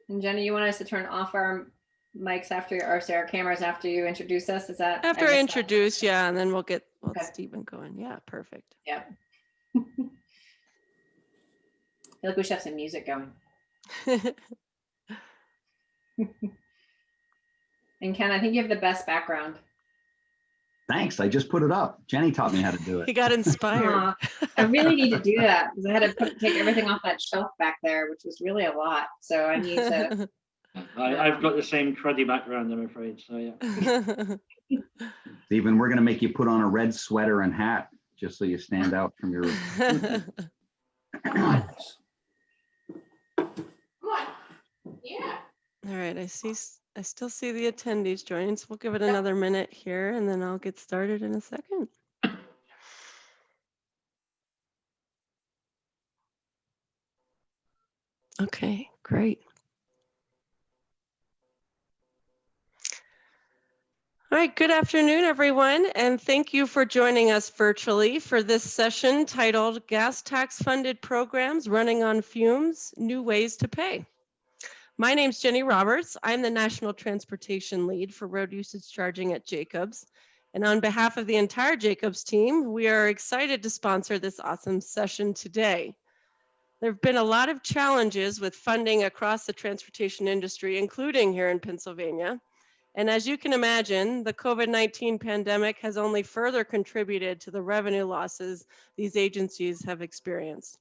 And Jenny, you want us to turn off our mics after, or say our cameras after you introduce us? Is that after I introduce? Yeah, and then we'll get okay. Stephen going. Yeah, perfect. Yeah. I feel like we should have some music going. And Ken, I think you have the best background. Thanks. I just put it up. Jenny taught me how to do it. He got inspired. I really need to do that because I had to take everything off that shelf back there, which was really a lot. So I need to. I've got the same cruddy background, I'm afraid. So yeah. Stephen, we're going to make you put on a red sweater and hat just so you stand out from your. Come on. Yeah. All right, I still see the attendees joining, so we'll give it another minute here and then I'll get started in a second. Okay, great. All right, good afternoon, everyone, and thank you for joining us virtually for this session titled Gas Tax Funded Programs Running on Fumes, New Ways to Pay. My name's Jenny Roberts. I'm the National Transportation Lead for Road Usage Charging at Jacobs. And on behalf of the entire Jacobs team, we are excited to sponsor this awesome session today. There have been a lot of challenges with funding across the transportation industry, including here in Pennsylvania. And as you can imagine, the COVID-19 pandemic has only further contributed to the revenue losses these agencies have experienced.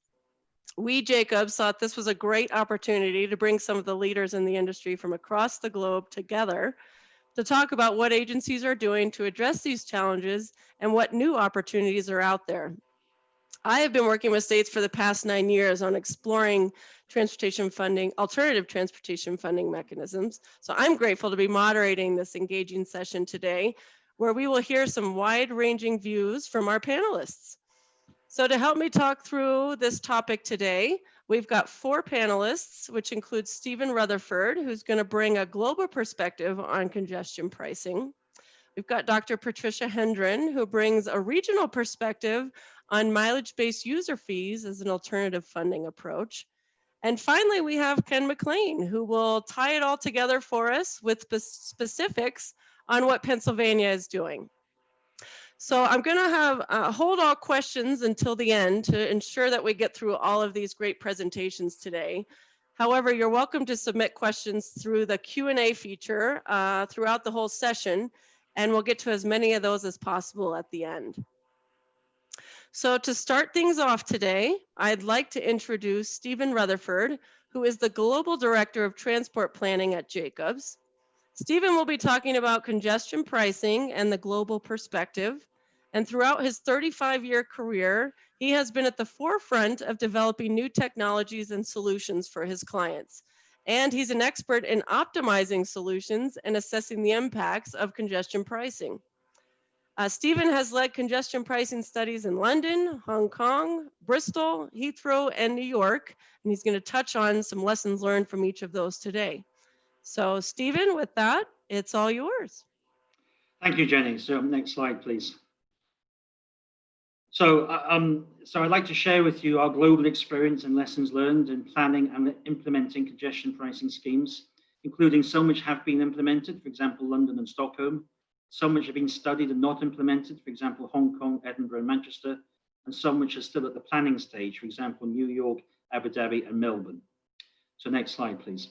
We, Jacobs, thought this was a great opportunity to bring some of the leaders in the industry from across the globe together to talk about what agencies are doing to address these challenges and what new opportunities are out there. I have been working with states for the past 9 years on exploring transportation funding, alternative transportation funding mechanisms. So I'm grateful to be moderating this engaging session today, where we will hear some wide-ranging views from our panelists. So to help me talk through this topic today, we've got 4 panelists, which includes Stephen Rutherford, who's going to bring a global perspective on congestion pricing. We've got Dr. Patricia Hendren, who brings a regional perspective on mileage-based user fees as an alternative funding approach. And finally, we have Ken McLean, who will tie it all together for us with specifics on what Pennsylvania is doing. So I'm going to have hold all questions until the end to ensure that we get through all of these great presentations today. However, you're welcome to submit questions through the Q&A feature throughout the whole session, and we'll get to as many of those as possible at the end. So to start things off today, I'd like to introduce Stephen Rutherford, who is the Global Director of Transport Planning at Jacobs. Stephen will be talking about congestion pricing and the global perspective. And throughout his 35-year career, he has been at the forefront of developing new technologies and solutions for his clients. And he's an expert in optimizing solutions and assessing the impacts of congestion pricing. Stephen has led congestion pricing studies in London, Hong Kong, Bristol, Heathrow, and New York. And he's going to touch on some lessons learned from each of those today. So Stephen, with that, it's all yours. Thank you, Jenny. So next slide, please. So I'd like to share with you our global experience and lessons learned in planning and implementing congestion pricing schemes, including some which have been implemented, for example, London and Stockholm, some which have been studied and not implemented, for example, Hong Kong, Edinburgh, and Manchester, and some which are still at the planning stage, for example, New York, Abu Dhabi, and Melbourne. So next slide, please.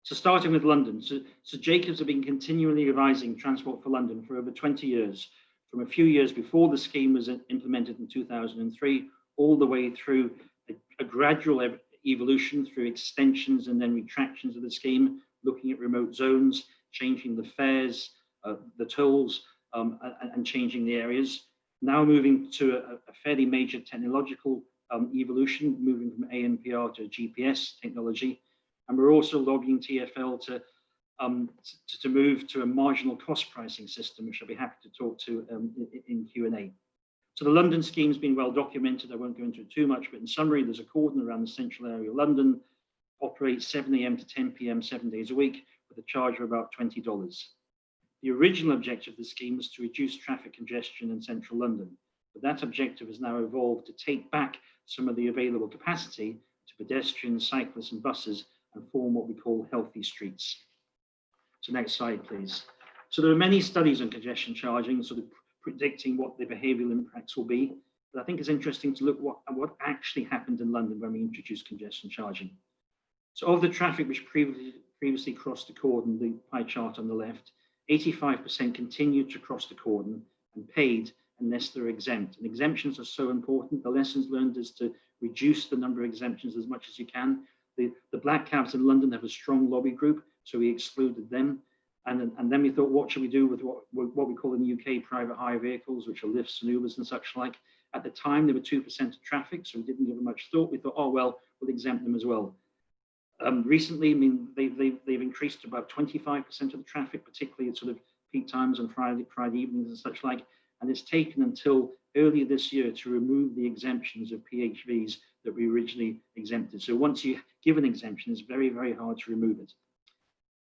So starting with London, so Jacobs have been continually revising Transport for London for over 20 years, from a few years before the scheme was implemented in 2003, all the way through a gradual evolution through extensions and then retractions of the scheme, looking at remote zones, changing the fares, the tolls, and changing the areas. Now moving to a fairly major technological evolution, moving from ANPR to GPS technology. And we're also lobbying TfL to move to a marginal cost pricing system, which I'll be happy to talk to in Q&A. So the London scheme's been well documented. I won't go into it too much, but in summary, there's a cordon around the central area of London, operates 7 a.m. to 10 p.m. 7 days a week with a charge of about $20. The original objective of the scheme was to reduce traffic congestion in central London, but that objective has now evolved to take back some of the available capacity to pedestrians, cyclists, and buses and form what we call healthy streets. So next slide, please. So there are many studies on congestion charging, sort of predicting what the behavioural impacts will be. But I think it's interesting to look at what actually happened in London when we introduced congestion charging. So of the traffic which previously crossed the cordon, the pie chart on the left, 85% continued to cross the cordon and paid unless they're exempt. And exemptions are so important. The lessons learned is to reduce the number of exemptions as much as you can. The black cabs in London have a strong lobby group, so we excluded them. And then we thought, what should we do with what we call in the UK private hire vehicles, which are lifts and Ubers and such like. At the time, they were 2% of traffic, so we didn't give them much thought. We thought, oh, well, we'll exempt them as well. Recently, I mean, they've increased to about 25% of the traffic, particularly at sort of peak times on Friday evenings and such like. And it's taken until earlier this year to remove the exemptions of PHVs that we originally exempted. So once you give an exemption, it's very, very hard to remove it.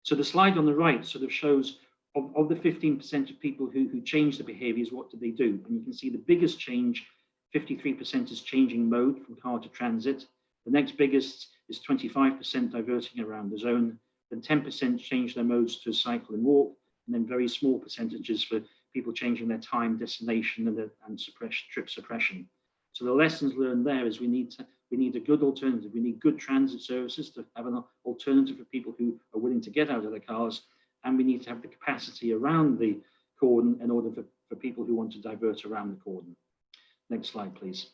So the slide on the right sort of shows of the 15% of people who change the behaviors, what did they do? And you can see the biggest change, 53% is changing mode from car to transit. The next biggest is 25% diverting around the zone. Then 10% change their modes to cycle and walk. And then very small percentages for people changing their time, destination, and trip suppression. So the lessons learned there is we need a good alternative. We need good transit services to have an alternative for people who are willing to get out of their cars. And we need to have the capacity around the cordon in order for people who want to divert around the cordon. Next slide, please.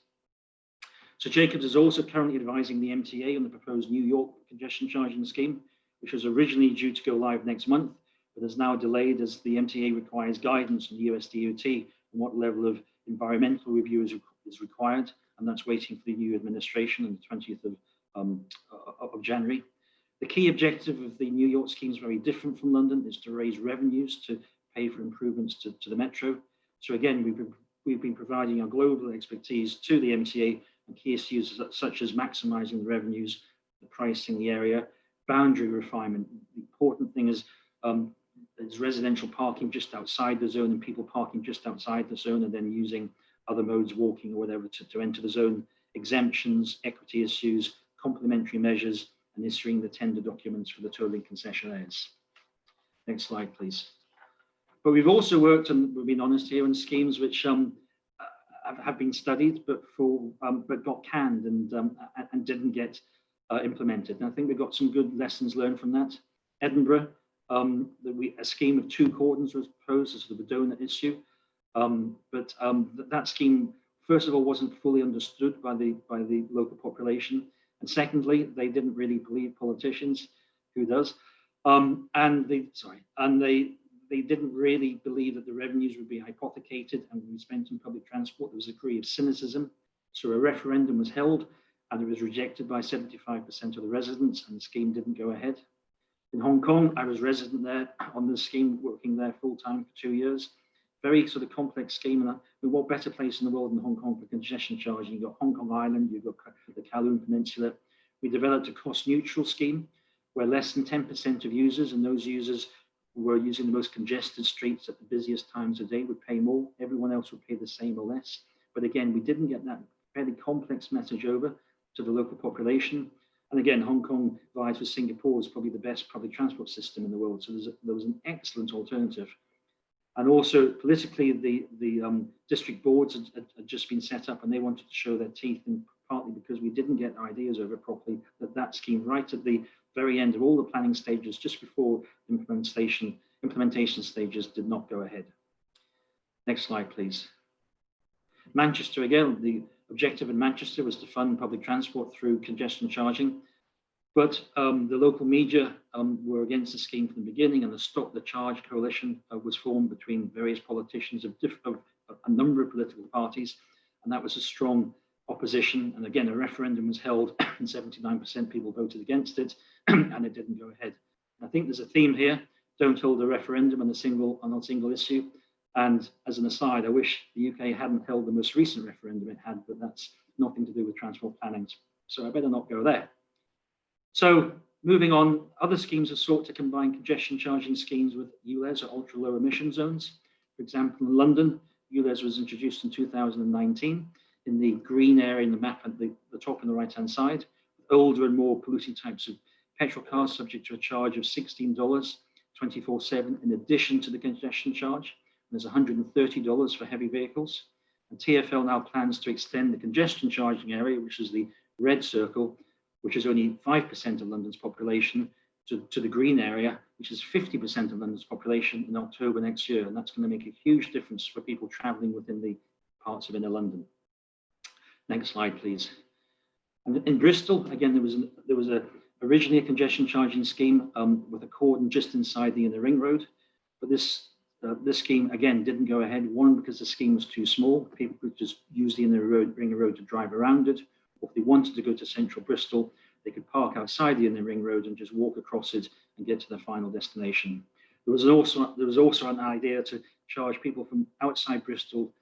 So Jacobs is also currently advising the MTA on the proposed New York congestion charging scheme, which was originally due to go live next month, but is now delayed as the MTA requires guidance from the US DOT on what level of environmental review is required, and that's waiting for the new administration on the 20th of January. The key objective of the New York scheme is very different from London, is to raise revenues to pay for improvements to the metro. So again, we've been providing our global expertise to the MTA on key issues such as maximizing the revenues, the pricing, the area, boundary refinement. The important thing is residential parking just outside the zone and people parking just outside the zone and then using other modes, walking or whatever, to enter the zone, exemptions, equity issues, complementary measures, and issuing the tender documents for the tolling concessionaires. Next slide, please. But we've also worked, and we've been honest here, on schemes which have been studied, but got canned and didn't get implemented. And I think we've got some good lessons learned from that. Edinburgh, a scheme of 2 cordons was proposed as sort of a donut issue, but that scheme, first of all, wasn't fully understood by the local population. And secondly, they didn't really believe politicians. Who does? And they didn't really believe that the revenues would be hypothecated and would be spent on public transport. There was a degree of cynicism. So a referendum was held and it was rejected by 75% of the residents, and the scheme didn't go ahead. In Hong Kong, I was resident there on the scheme, working there full time for 2 years. Very sort of complex scheme, and what better place in the world than Hong Kong for congestion charging? You've got Hong Kong Island, you've got the Kowloon Peninsula. We developed a cost-neutral scheme where less than 10% of users, and those users who were using the most congested streets at the busiest times of day, would pay more. Everyone else would pay the same or less. But again, we didn't get that fairly complex message over to the local population. And again, Hong Kong vies with Singapore as probably the best public transport system in the world. So there was an excellent alternative. And also politically, the district boards had just been set up and they wanted to show their teeth, and partly because we didn't get our ideas over properly, that scheme right at the very end of all the planning stages, just before implementation stages, did not go ahead. Next slide, please. Manchester, again, the objective in Manchester was to fund public transport through congestion charging. But the local media were against the scheme from the beginning, and the Stop the Charge coalition was formed between various politicians of a number of political parties, and that was a strong opposition. And again, a referendum was held, and 79% people voted against it, and it didn't go ahead. I think there's a theme here: don't hold a referendum on a single issue. And as an aside, I wish the UK hadn't held the most recent referendum it had, but that's nothing to do with transport planning, so I better not go there. So moving on, other schemes have sought to combine congestion charging schemes with ULEZ, or ultra low emission zones. For example, in London, ULEZ was introduced in 2019 in the green area in the map at the top on the right-hand side. Older and more polluting types of petrol cars subject to a charge of $16 24/7 in addition to the congestion charge. And there's $130 for heavy vehicles. And TfL now plans to extend the congestion charging area, which is the red circle, which is only 5% of London's population, to the green area, which is 50% of London's population in October next year. And that's going to make a huge difference for people traveling within the parts of inner London. Next slide, please. And in Bristol, again, there was originally a congestion charging scheme with a cordon just inside the inner ring road. But this scheme, again, didn't go ahead. One, because the scheme was too small. People could just use the inner ring road to drive around it. Or if they wanted to go to central Bristol, they could park outside the inner ring road and just walk across it and get to their final destination. There was also an idea to charge people from outside Bristol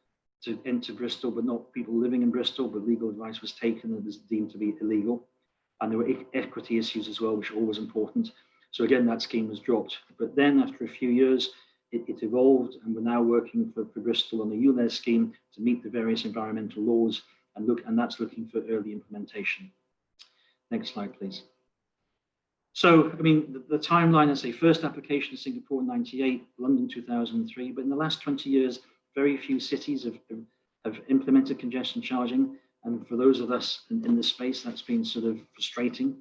to enter Bristol, but not people living in Bristol, but legal advice was taken and it was deemed to be illegal. And there were equity issues as well, which are always important. So again, that scheme was dropped. But then after a few years, it evolved, and we're now working for Bristol on a ULEZ scheme to meet the various environmental laws, and that's looking for early implementation. Next slide, please. So, I mean, the timeline, I say, first application in Singapore in 98, London 2003, but in the last 20 years, very few cities have implemented congestion charging. And for those of us in this space, that's been sort of frustrating.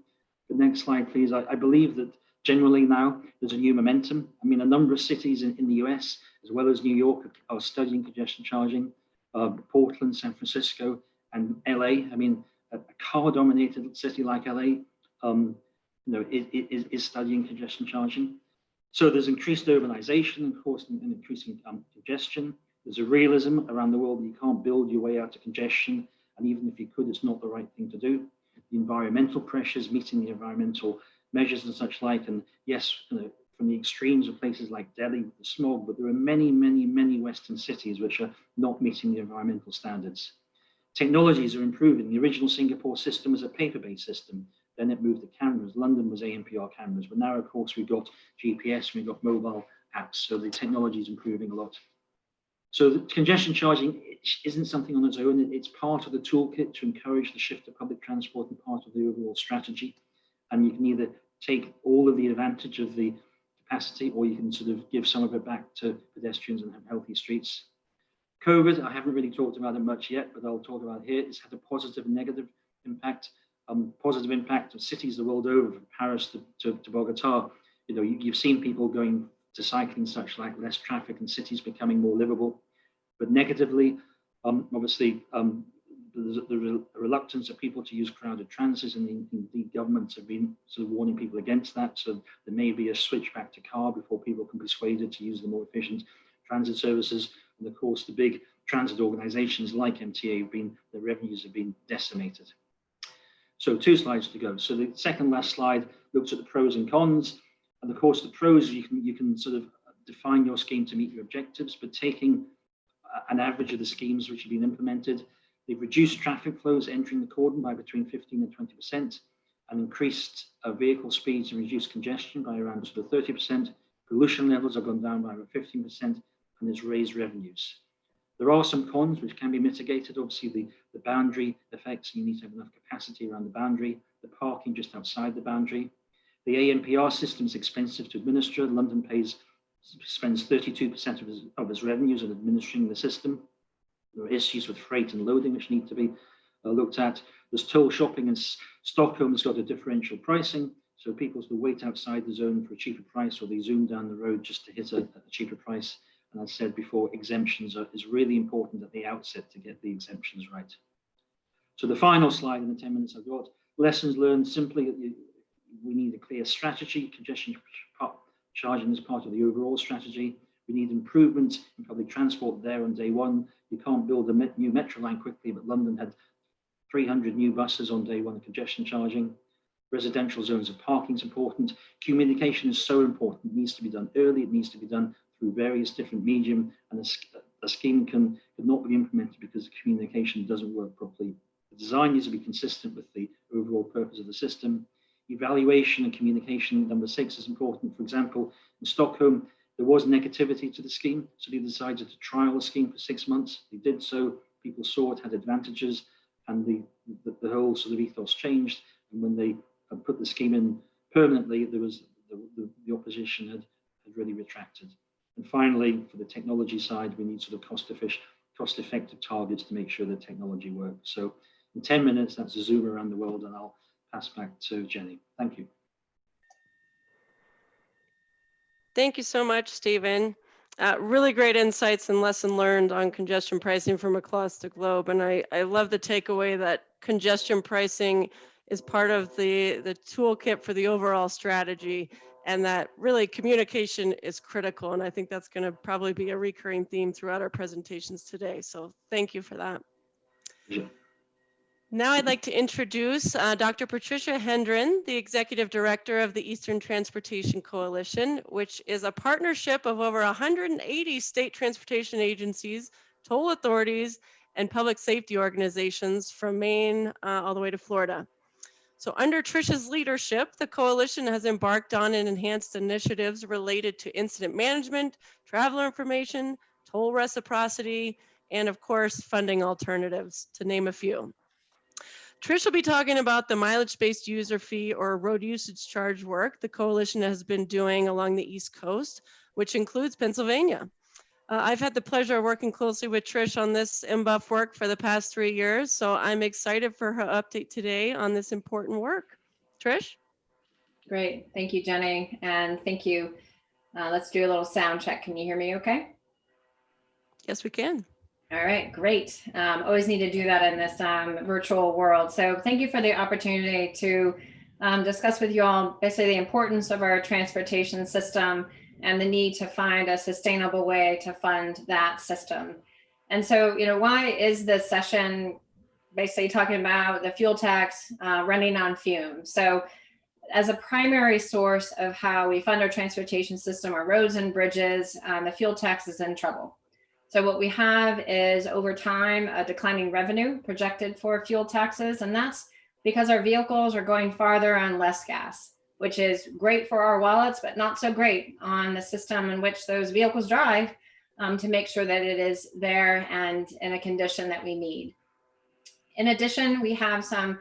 The next slide, please. I believe that generally now there's a new momentum. I mean, a number of cities in the US, as well as New York, are studying congestion charging. Portland, San Francisco, and LA. I mean, a car-dominated city like LA, is studying congestion charging. So there's increased urbanization, of course, and increasing congestion. There's a realism around the world that you can't build your way out of congestion, and even if you could, it's not the right thing to do. The environmental pressures, meeting the environmental measures and such like, and yes, from the extremes of places like Delhi, the smog, but there are many, many, many Western cities which are not meeting the environmental standards. Technologies are improving. The original Singapore system was a paper-based system. Then it moved to cameras. London was ANPR cameras, but now, of course, we've got GPS, we've got mobile apps, so the technology is improving a lot. So the congestion charging isn't something on its own. It's part of the toolkit to encourage the shift to public transport and part of the overall strategy. And you can either take all of the advantage of the capacity, or you can sort of give some of it back to pedestrians and have healthy streets. COVID, I haven't really talked about it much yet, but I'll talk about it here. It's had a positive and negative impact. Positive impact of cities the world over, from Paris to Bogota. You've seen people going to cycling, such like less traffic and cities becoming more livable. But negatively, obviously, the reluctance of people to use crowded transits, and indeed governments have been sort of warning people against that. So there may be a switch back to car before people can be persuaded to use the more efficient transit services. And of course, the big transit organizations like MTA their revenues have been decimated. So 2 slides to go. So the second last slide looks at the pros and cons. And of course, the pros, you can sort of define your scheme to meet your objectives, but taking an average of the schemes which have been implemented, they've reduced traffic flows entering the cordon by between 15 and 20%, and increased vehicle speeds and reduced congestion by around sort of 30%. Pollution levels have gone down by about 15%, and it's raised revenues. There are some cons which can be mitigated. Obviously, the boundary effects, you need to have enough capacity around the boundary, the parking just outside the boundary. The ANPR system is expensive to administer. London spends 32% of its revenues on administering the system. There are issues with freight and loading which need to be looked at. There's toll shopping, and Stockholm has got a differential pricing. So people will wait outside the zone for a cheaper price, or they zoom down the road just to hit a cheaper price. And as I said before, exemptions is really important at the outset to get the exemptions right. So the final slide in the 10 minutes I've got, lessons learned. Simply, we need a clear strategy. Congestion charging is part of the overall strategy. We need improvement in public transport there on day one. You can't build a new metro line quickly, but London had 300 new buses on day one of congestion charging. Residential zones of parking is important. Communication is so important. It needs to be done early. It needs to be done through various different medium, and a scheme could not be implemented because the communication doesn't work properly. The design needs to be consistent with the overall purpose of the system. Evaluation and communication, number 6, is important. For example, in Stockholm, there was negativity to the scheme, so they decided to trial the scheme for 6 months. They did so, people saw it had advantages, and the whole sort of ethos changed. And when they put the scheme in permanently, there was the opposition had really retracted. And finally, for the technology side, we need sort of cost-effective targets to make sure the technology works. So in 10 minutes, that's a zoom around the world, and I'll pass back to Jenny. Thank you. Thank you so much, Stephen. Really great insights and lesson learned on congestion pricing from across the globe. And I love the takeaway that congestion pricing is part of the toolkit for the overall strategy, and that really communication is critical. And I think that's going to probably be a recurring theme throughout our presentations today. So thank you for that. Yeah. Now I'd like to introduce Dr. Patricia Hendren, the Executive Director of the Eastern Transportation Coalition, which is a partnership of over 180 state transportation agencies, toll authorities, and public safety organizations from Maine all the way to Florida. So under Tricia's leadership, the coalition has embarked on and enhanced initiatives related to incident management, traveler information, toll reciprocity, and of course, funding alternatives, to name a few. Trish will be talking about the mileage-based user fee or road usage charge work the coalition has been doing along the East Coast, which includes Pennsylvania. I've had the pleasure of working closely with Trish on this MBUF work for the past 3 years, so I'm excited for her update today on this important work. Trish? Great. Thank you, Jenny. And thank you. Let's do a little sound check. Can you hear me okay? Yes, we can. All right, great. Always need to do that in this virtual world. So thank you for the opportunity to discuss with you all basically the importance of our transportation system and the need to find a sustainable way to fund that system. And so, why is this session basically talking about the fuel tax running on fumes? So as a primary source of how we fund our transportation system, our roads and bridges, the fuel tax is in trouble. So what we have is over time, a declining revenue projected for fuel taxes. And that's because our vehicles are going farther on less gas, which is great for our wallets, but not so great on the system in which those vehicles drive to make sure that it is there and in a condition that we need. In addition, we have some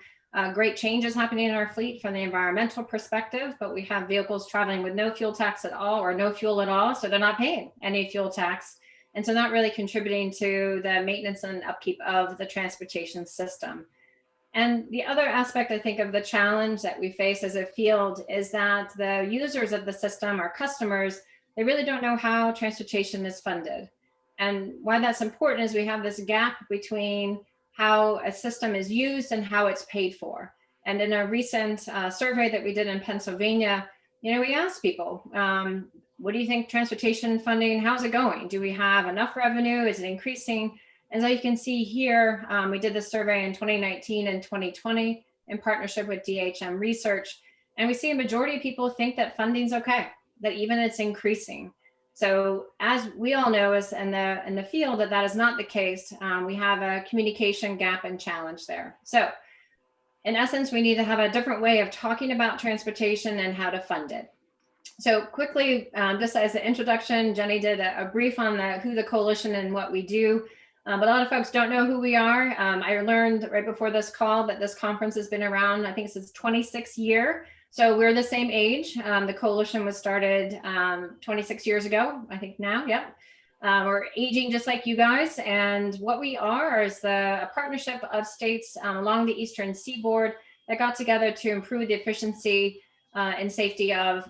great changes happening in our fleet from the environmental perspective, but we have vehicles traveling with no fuel tax at all or no fuel at all. So they're not paying any fuel tax. And so not really contributing to the maintenance and upkeep of the transportation system. And the other aspect, I think, of the challenge that we face as a field is that the users of the system, our customers, they really don't know how transportation is funded. And why that's important is we have this gap between how a system is used and how it's paid for. And in a recent survey that we did in Pennsylvania, we asked people, what do you think transportation funding, how's it going? Do we have enough revenue? Is it increasing? And so you can see here, we did this survey in 2019 and 2020 in partnership with DHM Research. And we see a majority of people think that funding's okay, that even it's increasing. So as we all know, as in the field, that is not the case. We have a communication gap and challenge there. So in essence, we need to have a different way of talking about transportation and how to fund it. So quickly, just as an introduction, Jenny did a brief on who the coalition and what we do, but a lot of folks don't know who we are. I learned right before this call that this conference has been around, I think since 26th year. So we're the same age. The coalition was started 26 years ago, I think now, yep. We're aging just like you guys. And what we are is a partnership of states along the Eastern Seaboard that got together to improve the efficiency and safety of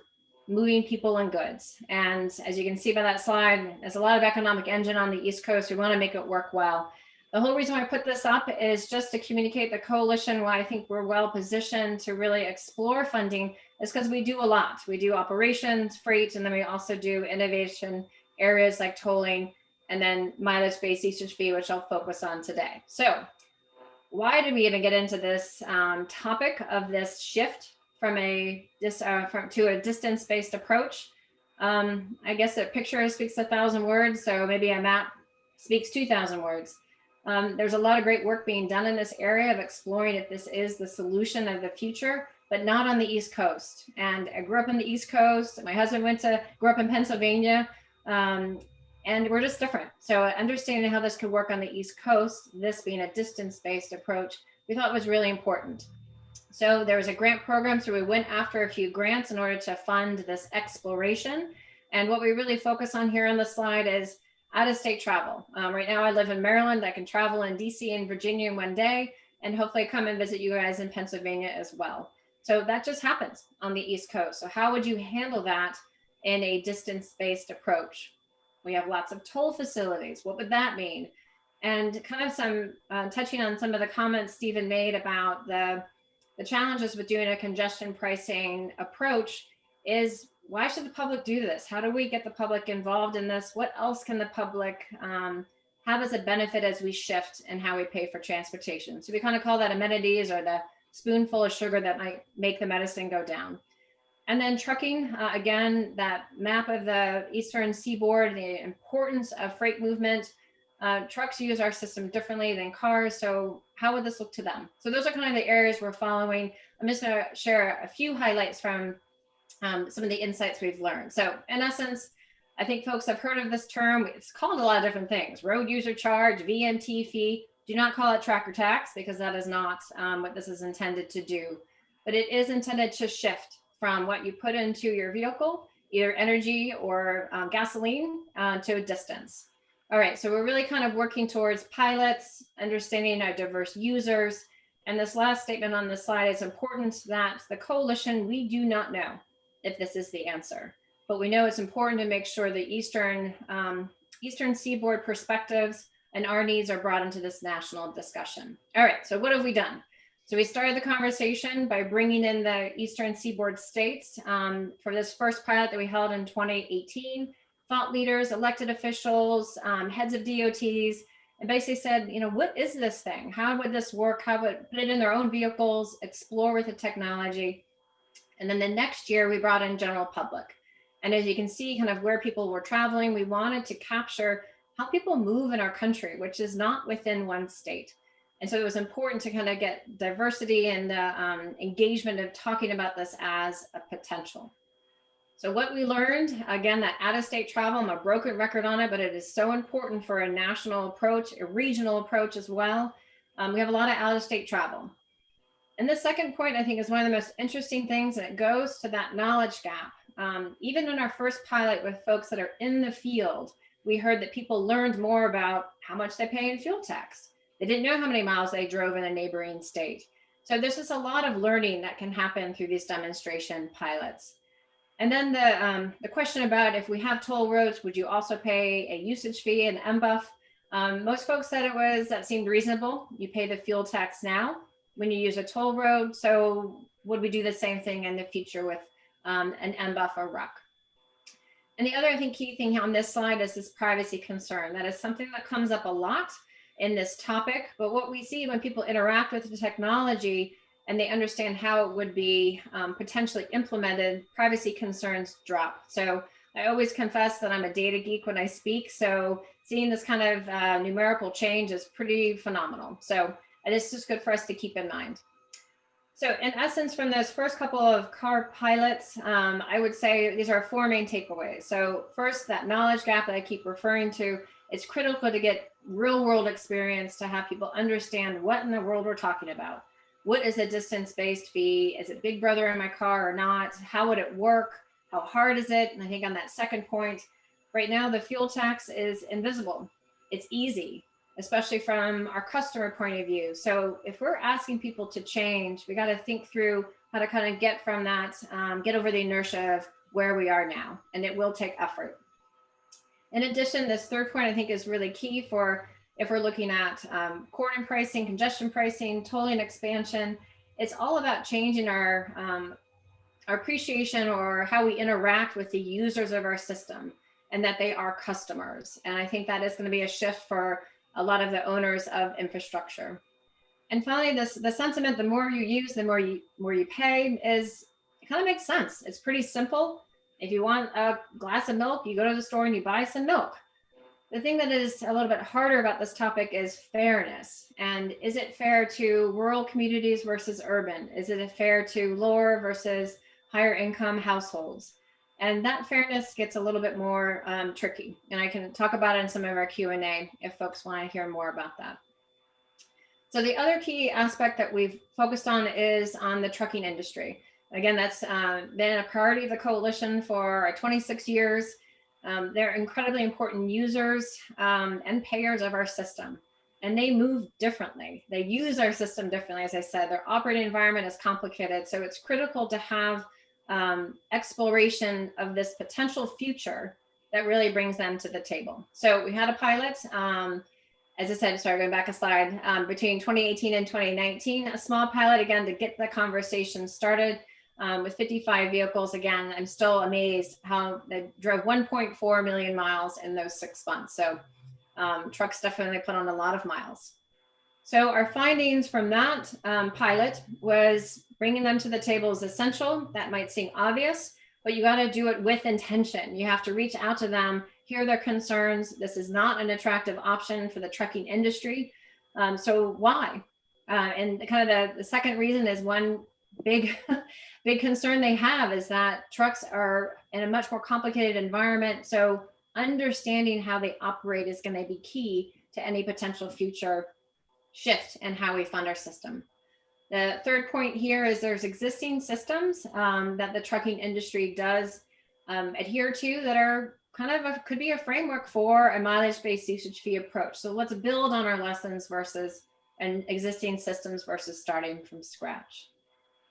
moving people and goods. And as you can see by that slide, there's a lot of economic engine on the East Coast. We want to make it work well. The whole reason I put this up is just to communicate the coalition why I think we're well positioned to really explore funding is because we do a lot. We do operations, freight, and then we also do innovation areas like tolling and then mileage-based usage fee, which I'll focus on today. So why did we even get into this topic of this shift from to a distance-based approach? I guess a picture speaks 1,000 words, so maybe a map speaks 2,000 words. There's a lot of great work being done in this area of exploring if this is the solution of the future, but not on the East Coast. And I grew up in the East Coast. My husband grew up in Pennsylvania, and we're just different. So understanding how this could work on the East Coast, this being a distance-based approach, we thought was really important. So there was a grant program, so we went after a few grants in order to fund this exploration. And what we really focus on here on the slide is out-of-state travel. Right now I live in Maryland. I can travel in DC and Virginia in one day, and hopefully come and visit you guys in Pennsylvania as well. So that just happens on the East Coast. So how would you handle that in a distance-based approach? We have lots of toll facilities. What would that mean? And kind of some touching on some of the comments Stephen made about the challenges with doing a congestion pricing approach is, why should the public do this? How do we get the public involved in this? What else can the public have as a benefit as we shift in how we pay for transportation? So we kind of call that amenities, or the spoonful of sugar that might make the medicine go down. And then trucking, again, that map of the Eastern Seaboard, the importance of freight movement. Trucks use our system differently than cars. So how would this look to them? So those are kind of the areas we're following. I'm just going to share a few highlights from some of the insights we've learned. So in essence, I think folks have heard of this term. It's called a lot of different things: road user charge, VMT fee. Do not call it tracker tax, because that is not what this is intended to do. But it is intended to shift from what you put into your vehicle, either energy or gasoline, to a distance. All right, so we're really kind of working towards pilots, understanding our diverse users. And this last statement on this slide is important, that the coalition, we do not know if this is the answer, but we know it's important to make sure the Eastern Seaboard perspectives and our needs are brought into this national discussion. All right, so what have we done? So we started the conversation by bringing in the Eastern Seaboard states for this first pilot that we held in 2018, thought leaders, elected officials, heads of DOTs, and basically said, you know, what is this thing? How would this work? How would put it in their own vehicles, explore with the technology? And then the next year we brought in general public. And as you can see kind of where people were traveling, we wanted to capture how people move in our country, which is not within one state. And so it was important to kind of get diversity and engagement of talking about this as a potential. So what we learned, again, that out-of-state travel, I'm a broken record on it, but it is so important for a national approach, a regional approach as well. We have a lot of out-of-state travel. And the second point, I think, is one of the most interesting things, and it goes to that knowledge gap. Even in our first pilot with folks that are in the field, we heard that people learned more about how much they pay in fuel tax. They didn't know how many miles they drove in a neighboring state. So there's just a lot of learning that can happen through these demonstration pilots. And then the question about, if we have toll roads, would you also pay a usage fee, an MBUF? Most folks said that seemed reasonable. You pay the fuel tax now when you use a toll road. So would we do the same thing in the future with an MBUF or RUC? And the other, I think, key thing on this slide is this privacy concern. That is something that comes up a lot in this topic. But what we see when people interact with the technology and they understand how it would be potentially implemented, privacy concerns drop. So I always confess that I'm a data geek when I speak. So seeing this kind of numerical change is pretty phenomenal. So it's just good for us to keep in mind. So in essence, from those first couple of car pilots, I would say these are four main takeaways. So first, that knowledge gap that I keep referring to, it's critical to get real world experience to have people understand what in the world we're talking about. What is a distance-based fee? Is it Big Brother in my car or not? How would it work? How hard is it? And I think on that second point, right now, the fuel tax is invisible. It's easy, especially from our customer point of view. So if we're asking people to change, we got to think through how to kind of get from that, get over the inertia of where we are now, and it will take effort. In addition, this third point I think is really key for if we're looking at corridor pricing, congestion pricing, tolling expansion. It's all about changing our appreciation or how we interact with the users of our system, and that they are customers. And I think that is going to be a shift for a lot of the owners of infrastructure. And finally, the sentiment, the more you use, the more you pay, it kind of makes sense. It's pretty simple. If you want a glass of milk, you go to the store and you buy some milk. The thing that is a little bit harder about this topic is fairness. And is it fair to rural communities versus urban? Is it fair to lower versus higher income households? And that fairness gets a little bit more tricky. And I can talk about it in some of our Q&A if folks want to hear more about that. So the other key aspect that we've focused on is on the trucking industry. Again, that's been a priority of the coalition for 26 years. They're incredibly important users and payers of our system, and they move differently. They use our system differently. As I said, their operating environment is complicated. So it's critical to have exploration of this potential future that really brings them to the table. So we had a pilot, as I said, sorry, going back a slide, between 2018 and 2019, a small pilot, again, to get the conversation started with 55 vehicles. Again, I'm still amazed how they drove 1.4 million miles in those 6 months. So trucks definitely put on a lot of miles. So our findings from that pilot was bringing them to the table is essential. That might seem obvious, but you got to do it with intention. You have to reach out to them, hear their concerns. This is not an attractive option for the trucking industry. So why? And kind of the second reason is one big concern they have is that trucks are in a much more complicated environment. So understanding how they operate is going to be key to any potential future shift in how we fund our system. The third point here is there's existing systems that the trucking industry does adhere to that are kind of could be a framework for a mileage-based usage fee approach. So let's build on our lessons versus and existing systems versus starting from scratch.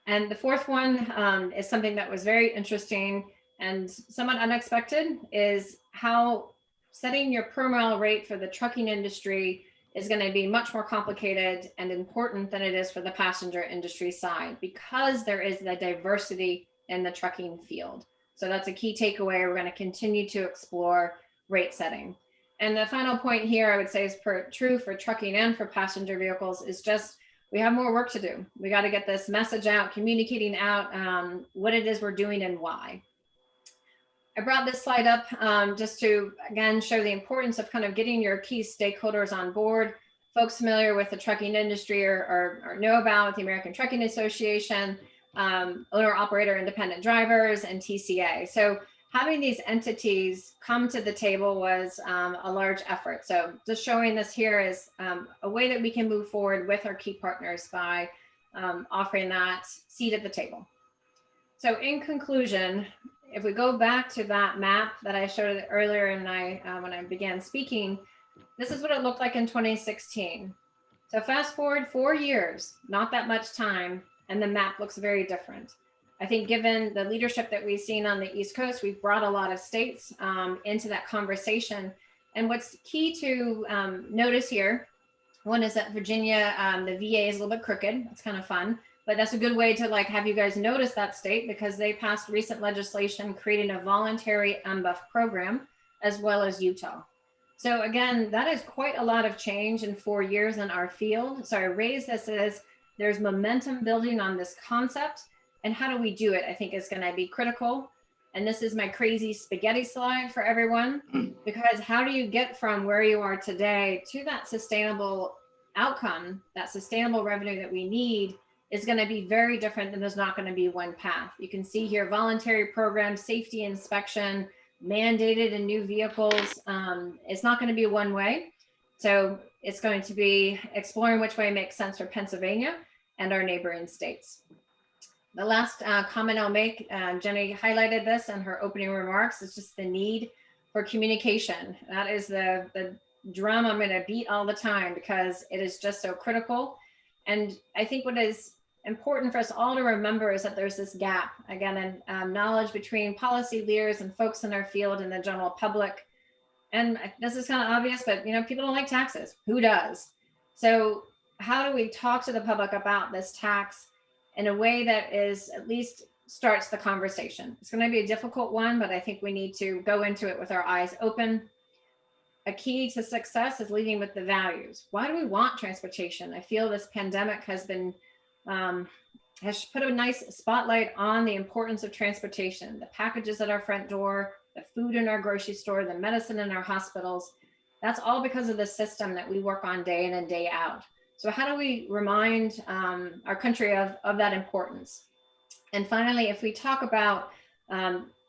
And the fourth one is something that was very interesting and somewhat unexpected, is how setting your per mile rate for the trucking industry is going to be much more complicated and important than it is for the passenger industry side, because there is the diversity in the trucking field. So that's a key takeaway. We're going to continue to explore rate setting. And the final point here, I would say, is true for trucking and for passenger vehicles, is just we have more work to do. We got to get this message out, communicating out what it is we're doing and why. I brought this slide up just to, again, show the importance of kind of getting your key stakeholders on board. Folks familiar with the trucking industry or know about the American Trucking Association, owner, operator, independent drivers, and TCA. So having these entities come to the table was a large effort. So just showing this here is a way that we can move forward with our key partners by offering that seat at the table. So in conclusion, if we go back to that map that I showed earlier and when I began speaking, this is what it looked like in 2016. So fast forward 4 years, not that much time, and the map looks very different. I think given the leadership that we've seen on the East Coast, we've brought a lot of states into that conversation. And what's key to notice here, one is that Virginia, the VA is a little bit crooked. It's kind of fun. But that's a good way to have you guys notice that state, because they passed recent legislation creating a voluntary MBUF program, as well as Utah. So again, that is quite a lot of change in 4 years in our field. So I raise this as there's momentum building on this concept, and how do we do it, I think is going to be critical. And this is my crazy spaghetti slide for everyone, because how do you get from where you are today to that sustainable outcome, that sustainable revenue that we need, is going to be very different, and there's not going to be one path. You can see here voluntary programs, safety inspection, mandated in new vehicles. It's not going to be one way. So it's going to be exploring which way makes sense for Pennsylvania and our neighboring states. The last comment I'll make, Jenny highlighted this in her opening remarks, is just the need for communication. That is the drum I'm going to beat all the time, because it is just so critical. And I think what is important for us all to remember is that there's this gap, again, in knowledge between policy leaders and folks in our field and the general public. And this is kind of obvious, but people don't like taxes. Who does? So how do we talk to the public about this tax in a way that is at least starts the conversation? It's going to be a difficult one, but I think we need to go into it with our eyes open. A key to success is leading with the values. Why do we want transportation? I feel this pandemic has been has put a nice spotlight on the importance of transportation, the packages at our front door, the food in our grocery store, the medicine in our hospitals. That's all because of the system that we work on day in and day out. So how do we remind our country of that importance? And finally, if we talk about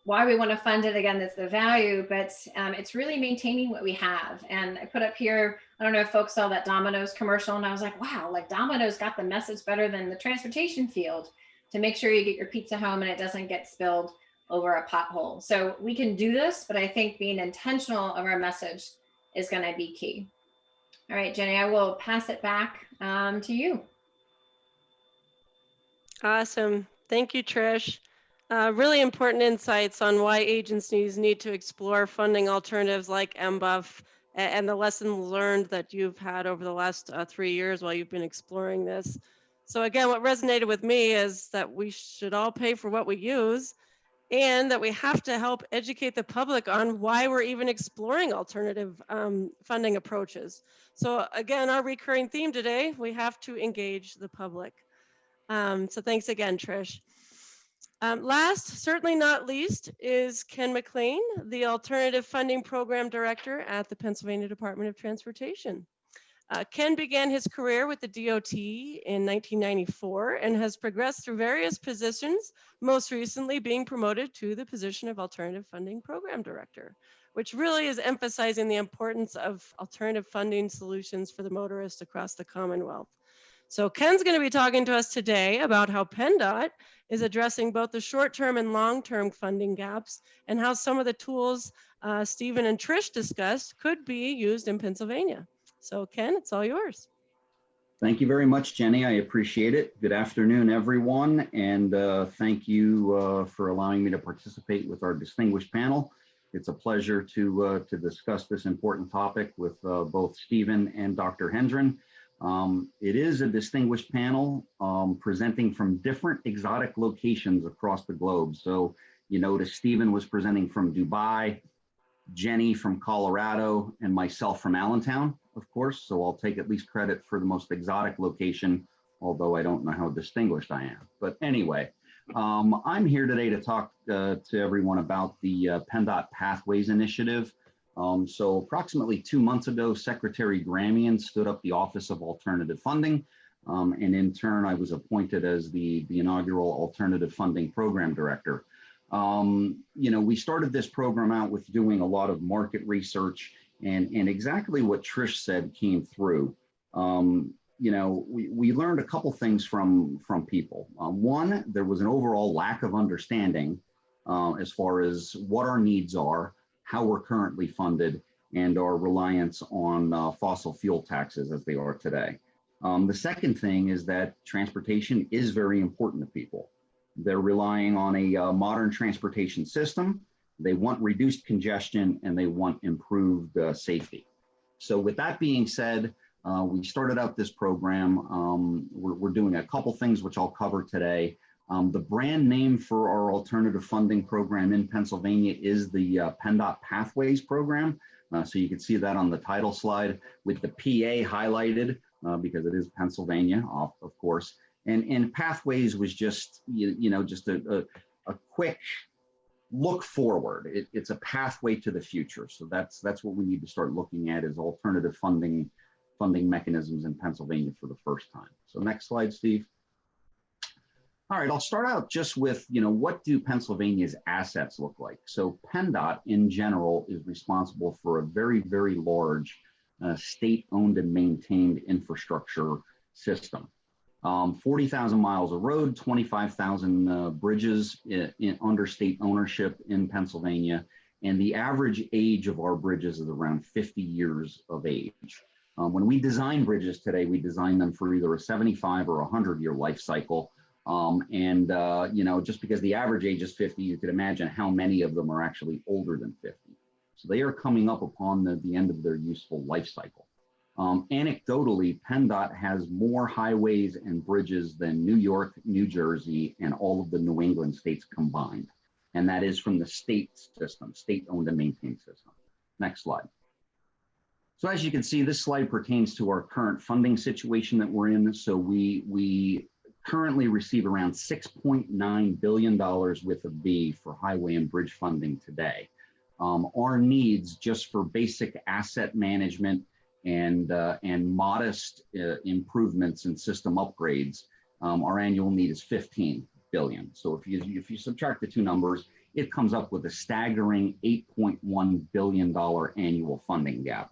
why we want to fund it. Again, that's the value, but it's really maintaining what we have. And I put up here, I don't know if folks saw that Domino's commercial, and I was like, wow, like Domino's got the message better than the transportation field to make sure you get your pizza home and it doesn't get spilled over a pothole. So we can do this, but I think being intentional of our message is going to be key. All right, Jenny, I will pass it back to you. Awesome. Thank you, Trish. Really important insights on why agencies need to explore funding alternatives like MBUF and the lessons learned that you've had over the last 3 years while you've been exploring this. So again, what resonated with me is that we should all pay for what we use, and that we have to help educate the public on why we're even exploring alternative funding approaches. So again, our recurring theme today, we have to engage the public. So thanks again, Trish. Last, certainly not least, is Ken McLean, the Alternative Funding Program Director at the Pennsylvania Department of Transportation. Ken began his career with the DOT in 1994 and has progressed through various positions, most recently being promoted to the position of Alternative Funding Program Director, which really is emphasizing the importance of alternative funding solutions for the motorist across the Commonwealth. So Ken's going to be talking to us today about how PennDOT is addressing both the short-term and long-term funding gaps and how some of the tools Stephen and Trish discussed could be used in Pennsylvania. So Ken, it's all yours. Thank you very much, Jenny. I appreciate it. Good afternoon, everyone. And thank you for allowing me to participate with our distinguished panel. It's a pleasure to discuss this important topic with both Stephen and Dr. Hendren. It is a distinguished panel presenting from different exotic locations across the globe. So you notice Stephen was presenting from Dubai, Jenny from Colorado, and myself from Allentown, of course. So I'll take at least credit for the most exotic location, although I don't know how distinguished I am. But anyway, I'm here today to talk to everyone about the PennDOT Pathways Initiative. So approximately 2 months ago, Secretary Gramian stood up the Office of Alternative Funding, and in turn, I was appointed as the inaugural Alternative Funding Program Director. You know, we started this program out with doing a lot of market research, and exactly what Trish said came through. You know, we learned a couple things from people. One, there was an overall lack of understanding as far as what our needs are, how we're currently funded, and our reliance on fossil fuel taxes as they are today. The second thing is that transportation is very important to people. They're relying on a modern transportation system. They want reduced congestion and they want improved safety. So with that being said, we started out this program. We're doing a couple things which I'll cover today. The brand name for our alternative funding program in Pennsylvania is the PennDOT Pathways Program. So you can see that on the title slide with the PA highlighted because it is Pennsylvania, of course. And Pathways was just, you know, just a quick look forward. It's a pathway to the future. So that's what we need to start looking at is alternative funding mechanisms in Pennsylvania for the first time. So next slide, Steve. All right, I'll start out just with, you know, what do Pennsylvania's assets look like? So PennDOT in general is responsible for a very, very large state-owned and maintained infrastructure system. 40,000 miles of road, 25,000 bridges under state ownership in Pennsylvania, and the average age of our bridges is around 50 years of age. When we design bridges today, we design them for either a 75 or 100-year life cycle. You know, just because the average age is 50, you could imagine how many of them are actually older than 50. So they are coming up upon the end of their useful life cycle. Anecdotally, PennDOT has more highways and bridges than New York, New Jersey, and all of the New England states combined. And that is from the state system, state-owned and maintained system. Next slide. So as you can see, this slide pertains to our current funding situation that we're in. So we currently receive around $6.9 billion with a B for highway and bridge funding today. Our needs just for basic asset management and modest improvements in system upgrades, our annual need is $15 billion. So if you subtract the two numbers, it comes up with a staggering $8.1 billion annual funding gap.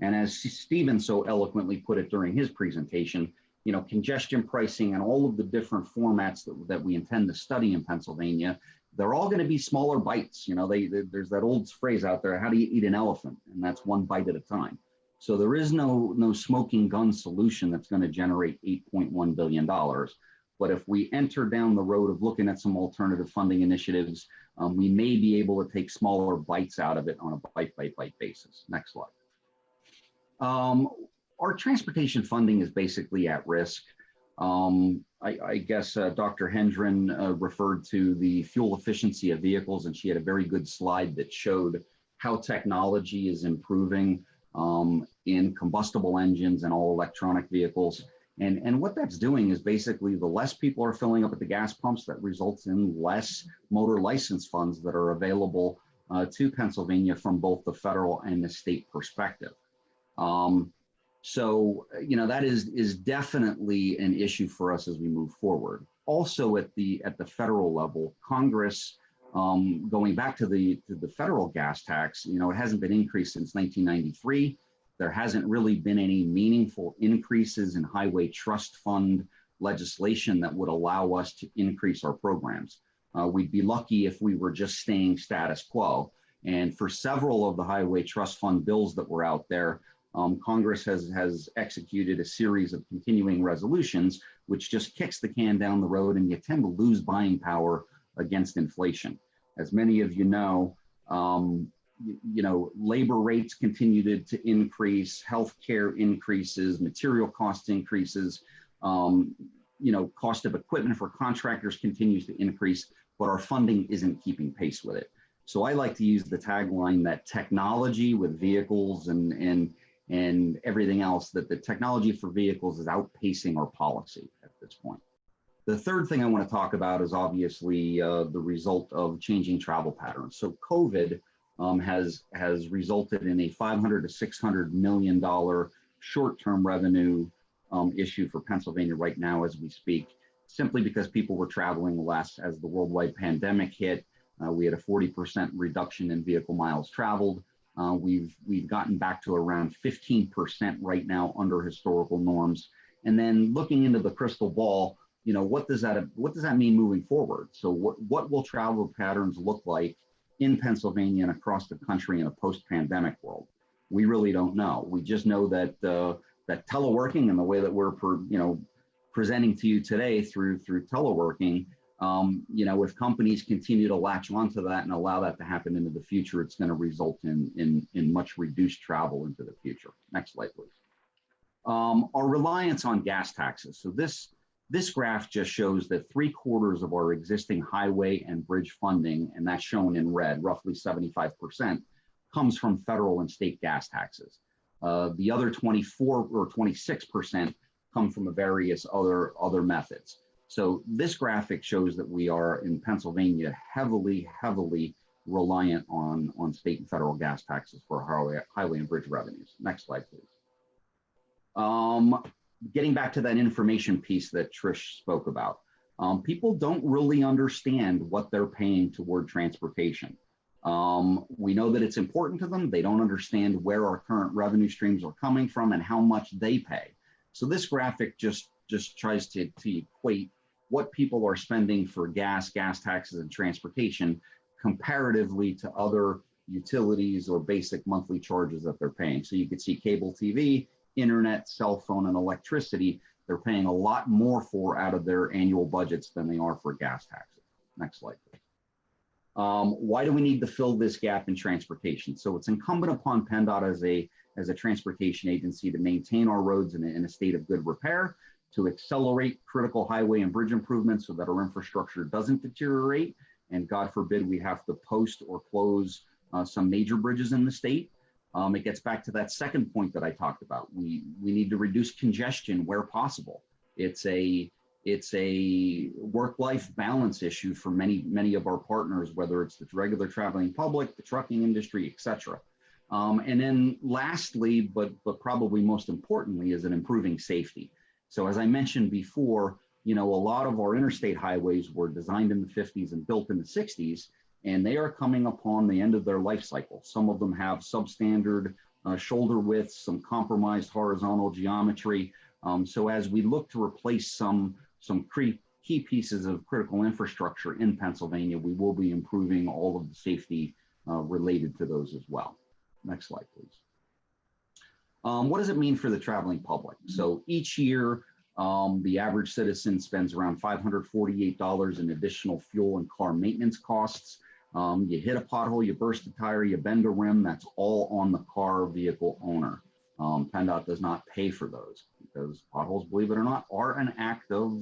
And as Stephen so eloquently put it during his presentation, you know, congestion pricing and all of the different formats that we intend to study in Pennsylvania, they're all going to be smaller bites. You know, there's that old phrase out there, how do you eat an elephant? And that's one bite at a time. So there is no smoking gun solution that's going to generate $8.1 billion. But if we enter down the road of looking at some alternative funding initiatives, we may be able to take smaller bites out of it on a bite basis. Next slide. Our transportation funding is basically at risk. I guess Dr. Hendren referred to the fuel efficiency of vehicles, and she had a very good slide that showed how technology is improving in combustible engines and all electronic vehicles. And what that's doing is basically the less people are filling up at the gas pumps, that results in less motor license funds that are available to Pennsylvania from both the federal and the state perspective. So, you know, that is definitely an issue for us as we move forward. Also at the federal level, Congress, going back to the federal gas tax, you know, it hasn't been increased since 1993. There hasn't really been any meaningful increases in highway trust fund legislation that would allow us to increase our programs. We'd be lucky if we were just staying status quo. And for several of the highway trust fund bills that were out there, Congress has executed a series of continuing resolutions, which just kicks the can down the road, and you tend to lose buying power against inflation. As many of you know, labor rates continue to increase, healthcare increases, material cost increases, cost of equipment for contractors continues to increase, but our funding isn't keeping pace with it. So I like to use the tagline that technology with vehicles and everything else, that the technology for vehicles is outpacing our policy at this point. The third thing I want to talk about is obviously the result of changing travel patterns. So COVID has resulted in a $500 to $600 million short-term revenue issue for Pennsylvania right now as we speak, simply because people were traveling less as the worldwide pandemic hit. We had a 40% reduction in vehicle miles traveled. We've gotten back to around 15% right now under historical norms. And then looking into the crystal ball, you know, what does that mean moving forward? So what will travel patterns look like in Pennsylvania and across the country in a post-pandemic world? We really don't know. We just know that that teleworking and the way that we're presenting to you today through teleworking, if companies continue to latch onto that and allow that to happen into the future, it's going to result in much reduced travel into the future. Next slide, please. Our reliance on gas taxes. So this graph just shows that 3/4 of our existing highway and bridge funding, and that's shown in red, roughly 75%, comes from federal and state gas taxes. The other 24 or 26% come from various other methods. So this graphic shows that we are in Pennsylvania heavily reliant on state and federal gas taxes for highway and bridge revenues. Next slide, please. Getting back to that information piece that Trish spoke about, people don't really understand what they're paying toward transportation. We know that it's important to them. They don't understand where our current revenue streams are coming from and how much they pay. So this graphic just tries to equate what people are spending for gas taxes, and transportation comparatively to other utilities or basic monthly charges that they're paying. So you could see cable TV, internet, cell phone, and electricity, they're paying a lot more for out of their annual budgets than they are for gas taxes. Next slide, please. Why do we need to fill this gap in transportation? So it's incumbent upon PennDOT as a transportation agency to maintain our roads in a state of good repair, to accelerate critical highway and bridge improvements so that our infrastructure doesn't deteriorate, and God forbid we have to post or close some major bridges in the state. It gets back to that second point that I talked about. We need to reduce congestion where possible. It's a work-life balance issue for many of our partners, whether it's the regular traveling public, the trucking industry, et cetera. And then lastly, but probably most importantly, is an improving safety. So as I mentioned before, a lot of our interstate highways were designed in the 50s and built in the 60s. and they are coming upon the end of their life cycle. Some of them have substandard shoulder widths, some compromised horizontal geometry. So as we look to replace some key pieces of critical infrastructure in Pennsylvania, we will be improving all of the safety related to those as well. Next slide, please. What does it mean for the traveling public? So each year, the average citizen spends around $548 in additional fuel and car maintenance costs. You hit a pothole, you burst a tire, you bend a rim, that's all on the car vehicle owner. PennDOT does not pay for those because potholes, believe it or not, are an act of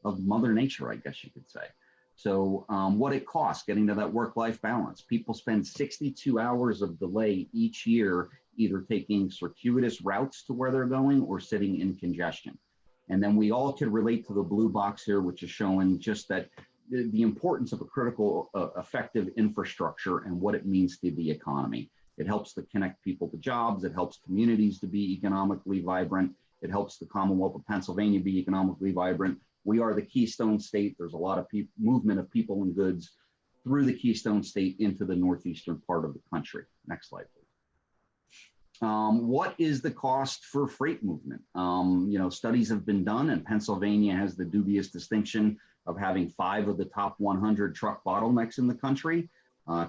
Mother Nature, I guess you could say. So what it costs getting to that work-life balance. People spend 62 hours of delay each year, either taking circuitous routes to where they're going or sitting in congestion. And then we all could relate to the blue box here, which is showing just that the importance of a critical, effective infrastructure and what it means to the economy. It helps to connect people to jobs. It helps communities to be economically vibrant. It helps the Commonwealth of Pennsylvania be economically vibrant. We are the Keystone State. There's a lot of movement of people and goods through the Keystone State into the northeastern part of the country. Next slide, please. What is the cost for freight movement? Studies have been done, and Pennsylvania has the dubious distinction of having 5 of the top 100 truck bottlenecks in the country.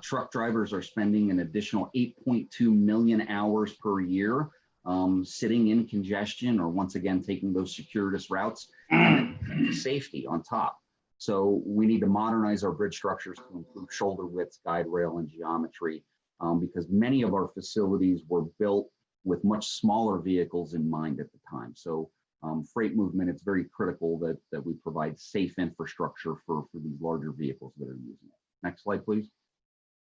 Truck drivers are spending an additional 8.2 million hours per year sitting in congestion, or once again, taking those circuitous routes, and safety on top. So we need to modernize our bridge structures to improve shoulder widths, guide rail, and geometry, because many of our facilities were built with much smaller vehicles in mind at the time. So freight movement, it's very critical that we provide safe infrastructure for these larger vehicles that are using it. Next slide, please.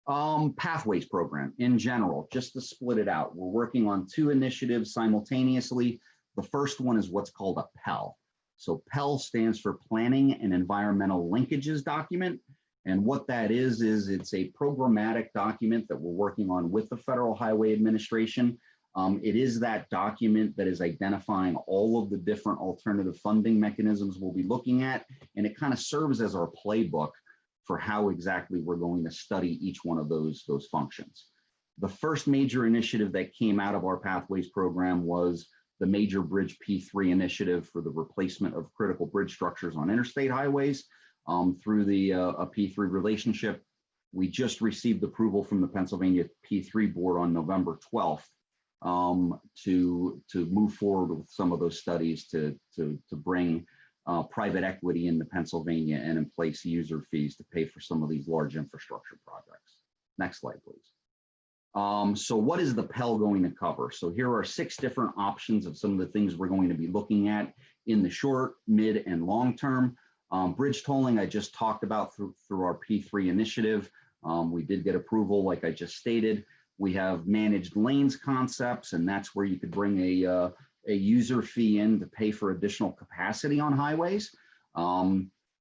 Pathways program in general, just to split it out. We're working on 2 initiatives simultaneously. The first one is what's called a PEL. So PEL stands for Planning and Environmental Linkages Document. And what that is it's a programmatic document that we're working on with the Federal Highway Administration. It is that document that is identifying all of the different alternative funding mechanisms we'll be looking at. And it kind of serves as our playbook for how exactly we're going to study each one of those functions. The first major initiative that came out of our Pathways program was the Major Bridge P3 initiative for the replacement of critical bridge structures on interstate highways. Through the a P3 relationship, we just received approval from the Pennsylvania P3 board on November 12th to move forward with some of those studies to bring private equity into Pennsylvania and in place user fees to pay for some of these large infrastructure projects. Next slide, please. So what is the PEL going to cover? So here are 6 different options of some of the things we're going to be looking at in the short, mid, and long term. Bridge tolling, I just talked about through our P3 initiative. We did get approval, like I just stated. We have managed lanes concepts, and that's where you could bring a user fee in to pay for additional capacity on highways.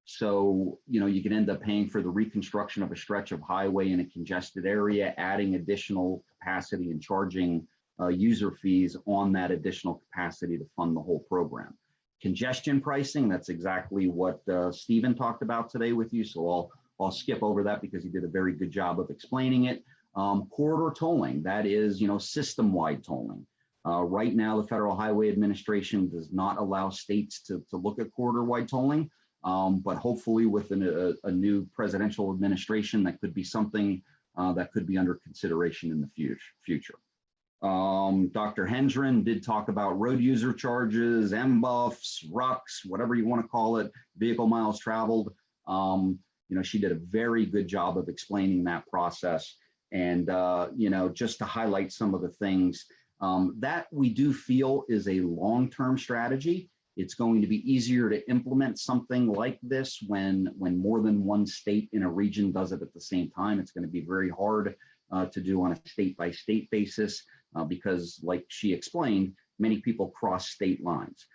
So, you can end up paying for the reconstruction of a stretch of highway in a congested area, adding additional capacity and charging user fees on that additional capacity to fund the whole program. Congestion pricing, that's exactly what Stephen talked about today with you. So I'll skip over that because he did a very good job of explaining it. Corridor tolling, that is, system-wide tolling. Right now, the Federal Highway Administration does not allow states to look at corridor-wide tolling, but hopefully with a new presidential administration, that could be something that could be under consideration in the future. Dr. Hendren did talk about road user charges, MBUFs, RUCs, whatever you want to call it, vehicle miles traveled. She did a very good job of explaining that process. And, just to highlight some of the things that we do feel is a long-term strategy. It's going to be easier to implement something like this when more than one state in a region does it at the same time. It's going to be very hard to do on a state-by-state basis because, like she explained, many people cross state lines.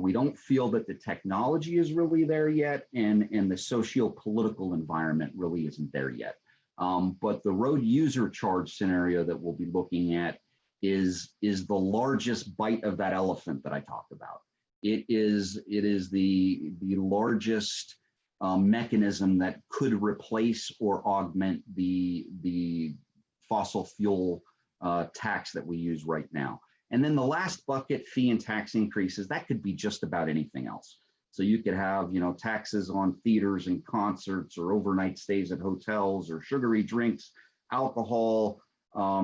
We don't feel that the technology is really there yet, and the socio-political environment really isn't there yet. But the road user charge scenario that we'll be looking at is the largest bite of that elephant that I talked about. It is the largest mechanism that could replace or augment the fossil fuel tax that we use right now. And then the last bucket, fee and tax increases, that could be just about anything else. So you could have, you know, taxes on theaters and concerts, or overnight stays at hotels, or sugary drinks, alcohol,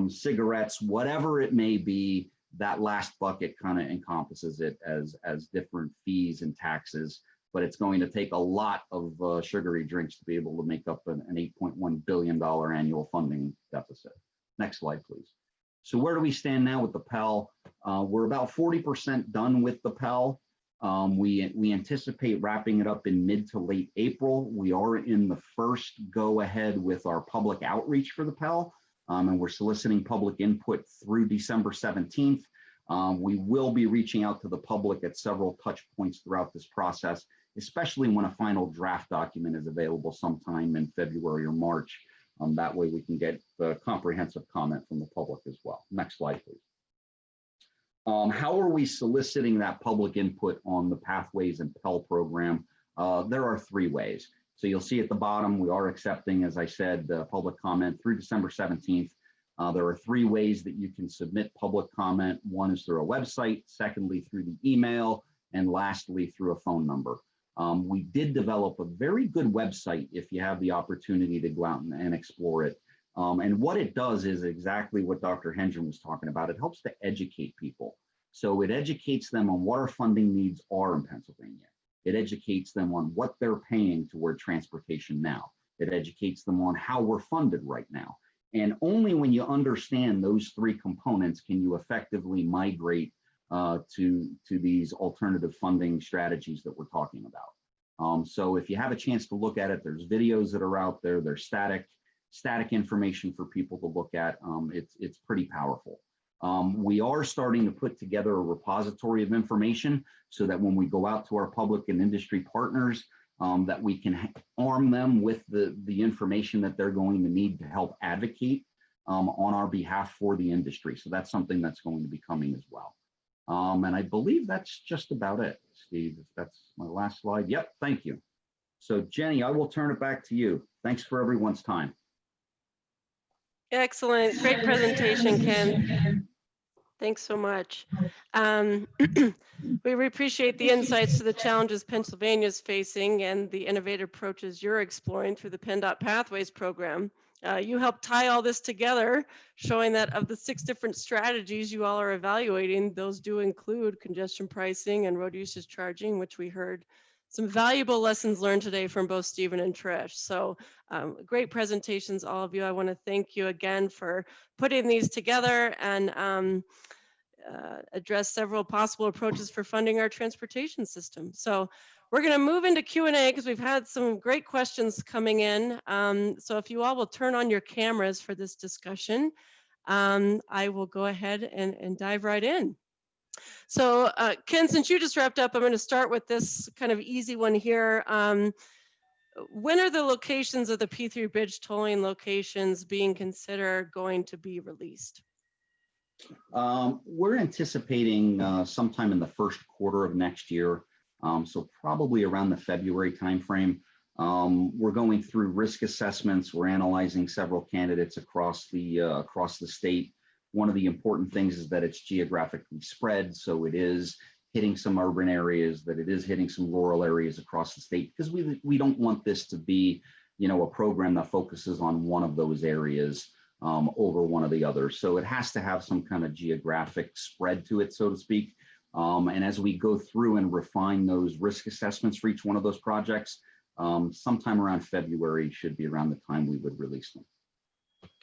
cigarettes, whatever it may be. That last bucket kind of encompasses it as different fees and taxes, but it's going to take a lot of sugary drinks to be able to make up an $8.1 billion annual funding deficit. Next slide, please. So where do we stand now with the Pell? We're about 40% done with the Pell. We anticipate wrapping it up in mid to late April. We are in the first go ahead with our public outreach for the Pell, and we're soliciting public input through December 17th. We will be reaching out to the public at several touch points throughout this process, especially when a final draft document is available sometime in February or March. That way we can get the comprehensive comment from the public as well. Next slide, please. How are we soliciting that public input on the Pathways and Pell program? There are 3 ways. So you'll see at the bottom, we are accepting, as I said, public comment through December 17th. There are 3 ways that you can submit public comment. One is through a website, secondly through the email, and lastly through a phone number. We did develop a very good website if you have the opportunity to go out and explore it. And what it does is exactly what Dr. Hendren was talking about. It helps to educate people. So it educates them on what our funding needs are in Pennsylvania. It educates them on what they're paying toward transportation now. It educates them on how we're funded right now. And only when you understand those 3 components can you effectively migrate to these alternative funding strategies that we're talking about. So if you have a chance to look at it, there's videos that are out there. There's static information for people to look at. It's pretty powerful. We are starting to put together a repository of information so that when we go out to our public and industry partners, that we can arm them with the information that they're going to need to help advocate on our behalf for the industry. So that's something that's going to be coming as well. And I believe that's just about it, Steve. If that's my last slide. Yep, thank you. So Jenny, I will turn it back to you. Thanks for everyone's time. Excellent. Great presentation, Ken. Thanks so much. We appreciate the insights to the challenges Pennsylvania is facing and the innovative approaches you're exploring through the PennDOT Pathways program. You helped tie all this together, showing that of the 6 different strategies you all are evaluating, those do include congestion pricing and road usage charging, which we heard some valuable lessons learned today from both Stephen and Trish. So great presentations, all of you. I want to thank you again for putting these together and address several possible approaches for funding our transportation system. So we're going to move into Q&A because we've had some great questions coming in. So if you all will turn on your cameras for this discussion, I will go ahead and dive right in. So Ken, since you just wrapped up, I'm going to start with this kind of easy one here. When are the locations of the P3 bridge tolling locations being considered going to be released? We're anticipating sometime in the first quarter of next year. So probably around the February timeframe. We're going through risk assessments. We're analyzing several candidates across the state. One of the important things is that it's geographically spread. So it is hitting some urban areas, that it is hitting some rural areas across the state, because we don't want this to be, you know, a program that focuses on one of those areas over one of the others. So it has to have some kind of geographic spread to it, so to speak. And as we go through and refine those risk assessments for each one of those projects, sometime around February should be around the time we would release them.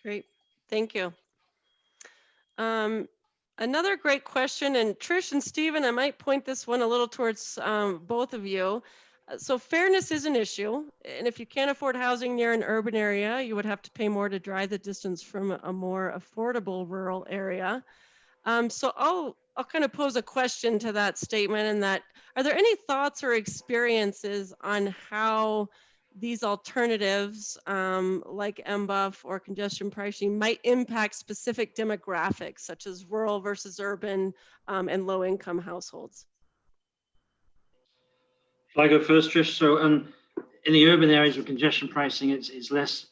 Great, thank you. Another great question, and Trish and Stephen, I might point this one a little towards both of you. So fairness is an issue, and if you can't afford housing near an urban area, you would have to pay more to drive the distance from a more affordable rural area. So I'll kind of pose a question to that statement, and that, are there any thoughts or experiences on how these alternatives like MBUF or congestion pricing might impact specific demographics such as rural versus urban and low income households? Shall I go first, Trish? So in the urban areas with congestion pricing, it's less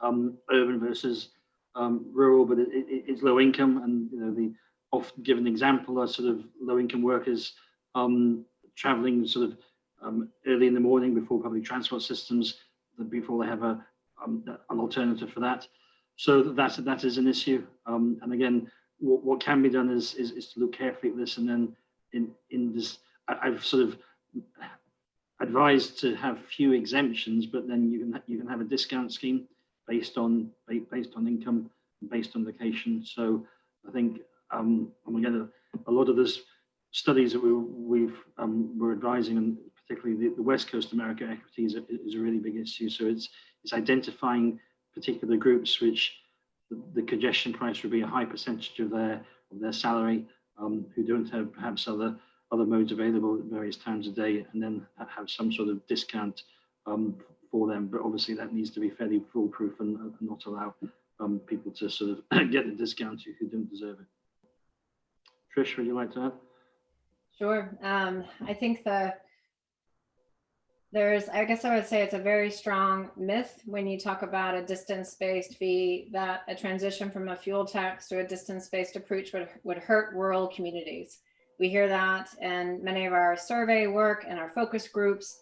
urban versus rural, but it's low income, and the often given example are sort of low income workers traveling sort of early in the morning before public transport systems, before they have an alternative for that. So that is an issue. And again, what can be done is to look carefully at this, and then in this, I've sort of advised to have few exemptions, but then you can have a discount scheme based on income, based on location. So I think again, a lot of this studies that we're advising, and particularly the West Coast America equity is a really big issue. So it's identifying particular groups which the congestion price would be a high percentage of their salary, who don't have perhaps other modes available at various times of day, and then have some sort of discount for them. But obviously that needs to be fairly foolproof and not allow people to sort of get the discount who don't deserve it. Trish, would you like to add? Sure. I think I guess I would say it's a very strong myth when you talk about a distance-based fee, that a transition from a fuel tax to a distance-based approach would hurt rural communities. We hear that in many of our survey work and our focus groups.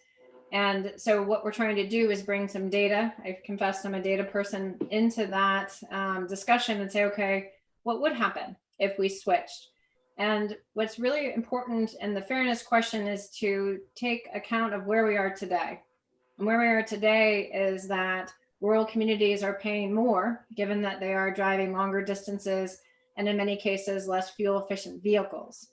And so what we're trying to do is bring some data. I've confessed I'm a data person, into that discussion and say, okay, what would happen if we switched? And what's really important in the fairness question is to take account of where we are today. And where we are today is that rural communities are paying more, given that they are driving longer distances and in many cases less fuel efficient vehicles.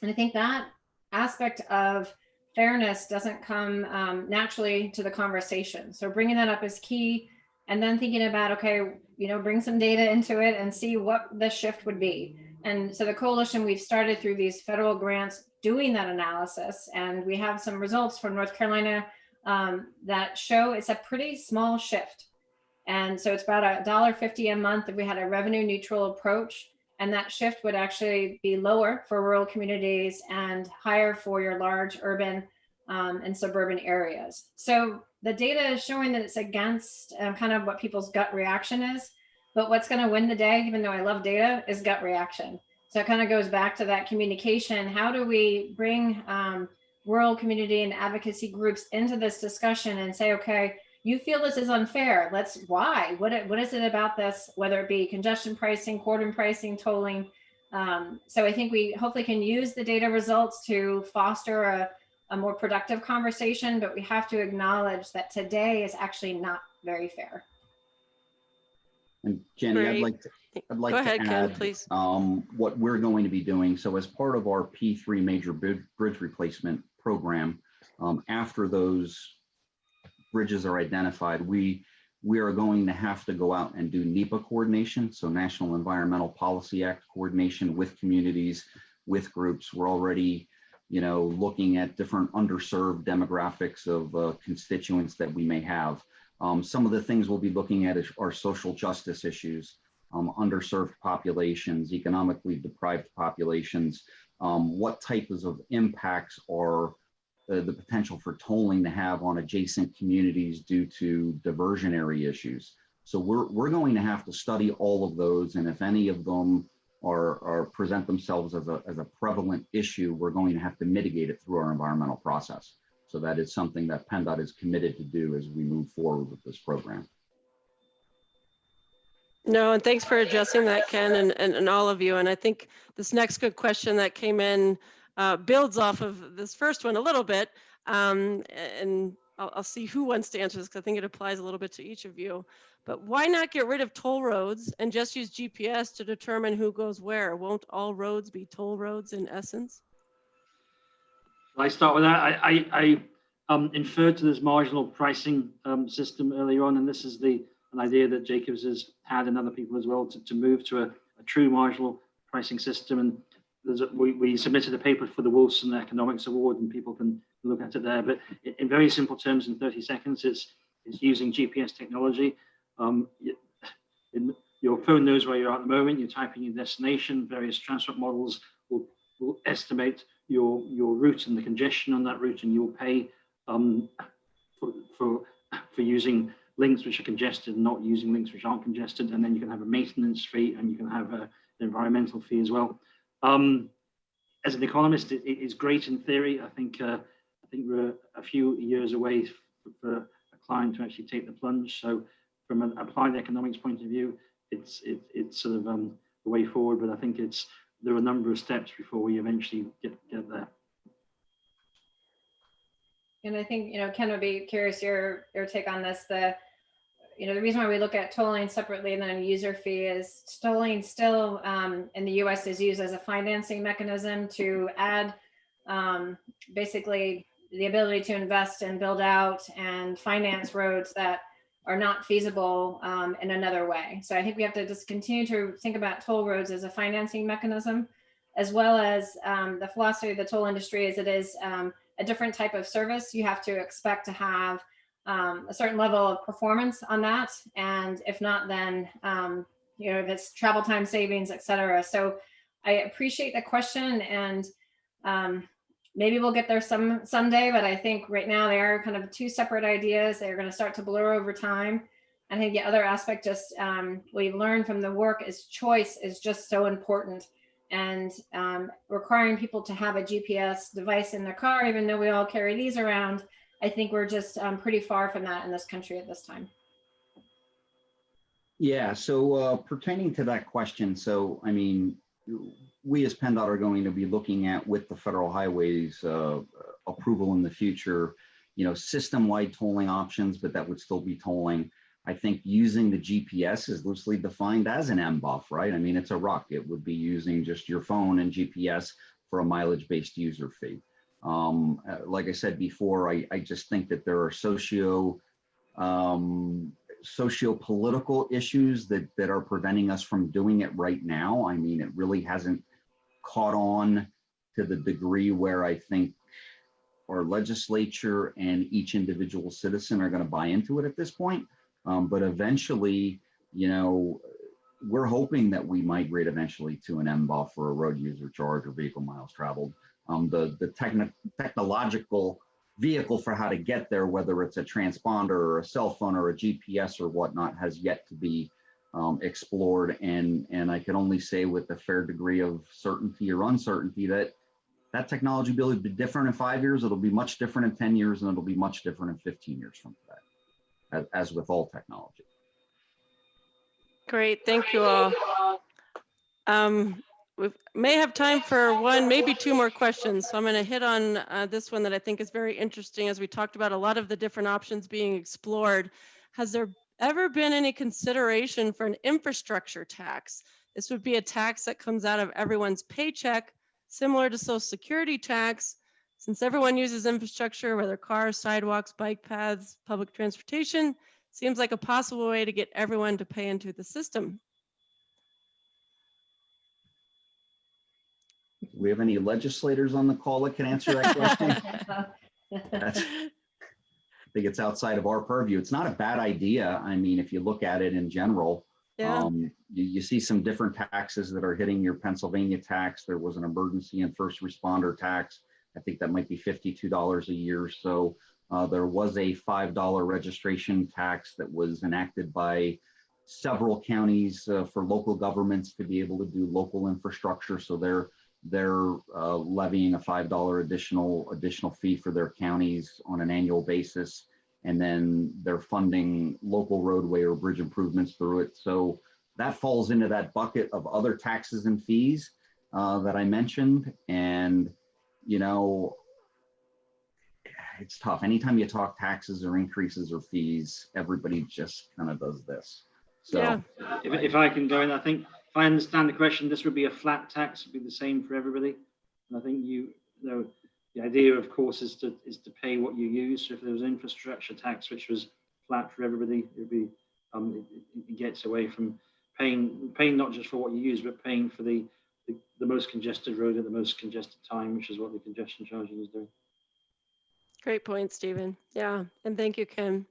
And I think that aspect of fairness doesn't come naturally to the conversation. So bringing that up is key. And then thinking about, okay, bring some data into it and see what the shift would be. And so the coalition, we've started through these federal grants doing that analysis, and we have some results from North Carolina that show it's a pretty small shift. And so it's about $1.50 a month if we had a revenue neutral approach, and that shift would actually be lower for rural communities and higher for your large urban and suburban areas. So the data is showing that it's against kind of what people's gut reaction is. But what's going to win the day, even though I love data, is gut reaction. So it kind of goes back to that communication. How do we bring rural community and advocacy groups into this discussion and say, okay, you feel this is unfair. Why? What is it about this, whether it be congestion pricing, cordon pricing, tolling? So I think we hopefully can use the data results to foster a more productive conversation, but we have to acknowledge that today is actually not very fair. And Jenny, Great. I'd like Go ahead, to Ken, add please. what we're going to be doing. So as part of our P3 major bridge replacement program, after those bridges are identified, we are going to have to go out and do NEPA coordination, so National Environmental Policy Act coordination with communities, with groups. We're already looking at different underserved demographics of constituents that we may have. Some of the things we'll be looking at are social justice issues, underserved populations, economically deprived populations. What types of impacts are the potential for tolling to have on adjacent communities due to diversionary issues? So we're going to have to study all of those, and if any of them are present themselves as a prevalent issue, we're going to have to mitigate it through our environmental process. So that is something that PennDOT is committed to do as we move forward with this program. No, and thanks for addressing that, Ken, and all of you. And I think this next good question that came in builds off of this first one a little bit. And I'll see who wants to answer this, because I think it applies a little bit to each of you. But why not get rid of toll roads and just use GPS to determine who goes where? Won't all roads be toll roads in essence? I start with that. I inferred to this marginal pricing system earlier on, and this is an idea that Jacobs has had and other people as well to move to a true marginal pricing system. And we submitted a paper for the Wolfson Economics Award, and people can look at it there. But in very simple terms, in 30 seconds, it's using GPS technology. Your phone knows where you are at the moment. You type in your destination. Various transport models will estimate your route and the congestion on that route, and you'll pay for using links which are congested and not using links which aren't congested. And then you can have a maintenance fee and you can have an environmental fee as well. As an economist, it is great in theory. I think we're a few years away for a client to actually take the plunge. So from an applied economics point of view, it's sort of the way forward. But I think there are a number of steps before we eventually get there. And I think, Ken would be curious your take on this. The reason why we look at tolling separately than a user fee is tolling still in the US is used as a financing mechanism to add basically the ability to invest and build out and finance roads that are not feasible in another way. So I think we have to just continue to think about toll roads as a financing mechanism, as well as the philosophy of the toll industry is it is a different type of service. You have to expect to have a certain level of performance on that. And if not, then, if it's travel time savings, et cetera. So I appreciate the question, and maybe we'll get there someday, but I think right now they are kind of two separate ideas. They're going to start to blur over time. And I think the other aspect, just we've learned from the work, is choice is just so important. And requiring people to have a GPS device in their car, even though we all carry these around, I think we're just pretty far from that in this country at this time. Yeah, so pertaining to that question, so I mean, we as PennDOT are going to be looking at, with the Federal Highways approval in the future, system-wide tolling options, but that would still be tolling. I think using the GPS is loosely defined as an MBUF, right? I mean, it's a RUC. It would be using just your phone and GPS for a mileage-based user fee. Like I said before, I just think that there are socio-political issues that are preventing us from doing it right now. I mean, it really hasn't caught on to the degree where I think our legislature and each individual citizen are going to buy into it at this point. But eventually, we're hoping that we migrate eventually to an MBUF or a road user charge or vehicle miles traveled. The technological vehicle for how to get there, whether it's a transponder or a cell phone or a GPS or whatnot, has yet to be explored. And I can only say with a fair degree of certainty or uncertainty that technology will be different in 5 years, it'll be much different in 10 years, and it'll be much different in 15 years from today, as with all technology. Great, thank you all. We may have time for one, maybe two more questions. So I'm going to hit on this one that I think is very interesting. As we talked about a lot of the different options being explored, has there ever been any consideration for an infrastructure tax? This would be a tax that comes out of everyone's paycheck, similar to Social Security tax. Since everyone uses infrastructure, whether cars, sidewalks, bike paths, public transportation, seems like a possible way to get everyone to pay into the system. Do we have any legislators on the call that can answer that question? I think it's outside of our purview. It's not a bad idea. I mean, if you look at it in general, Yeah. You see some different taxes that are hitting your Pennsylvania tax. There was an emergency and first responder tax. I think that might be $52 a year. So there was a $5 registration tax that was enacted by several counties for local governments to be able to do local infrastructure. So they're levying a $5 additional fee for their counties on an annual basis, and then they're funding local roadway or bridge improvements through it. So that falls into that bucket of other taxes and fees that I mentioned. And it's tough. Anytime you talk taxes or increases or fees, everybody just kind of does this. So Yeah. If I can go in, I think if I understand the question, this would be a flat tax, would be the same for everybody. And I think the idea, of course, is to pay what you use. So if there was an infrastructure tax which was flat for everybody, it would be it gets away from paying not just for what you use, but paying for the most congested road at the most congested time, which is what the congestion charging is doing. Great point, Stephen. Yeah, and thank you, Ken.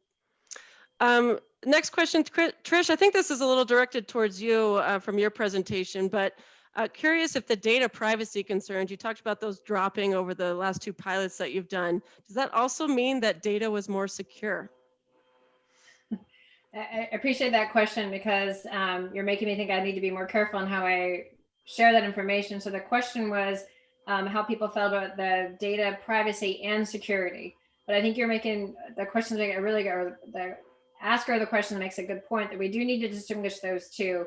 Next question, Trish, I think this is a little directed towards you from your presentation, but Curious if the data privacy concerns, you talked about those dropping over the last 2 pilots that you've done. Does that also mean that data was more secure? I appreciate that question because you're making me think I need to be more careful on how I share that information. So the question was how people felt about the data privacy and security. But I think you're making the questions make a really good, or the asker of the question makes a good point that we do need to distinguish those two.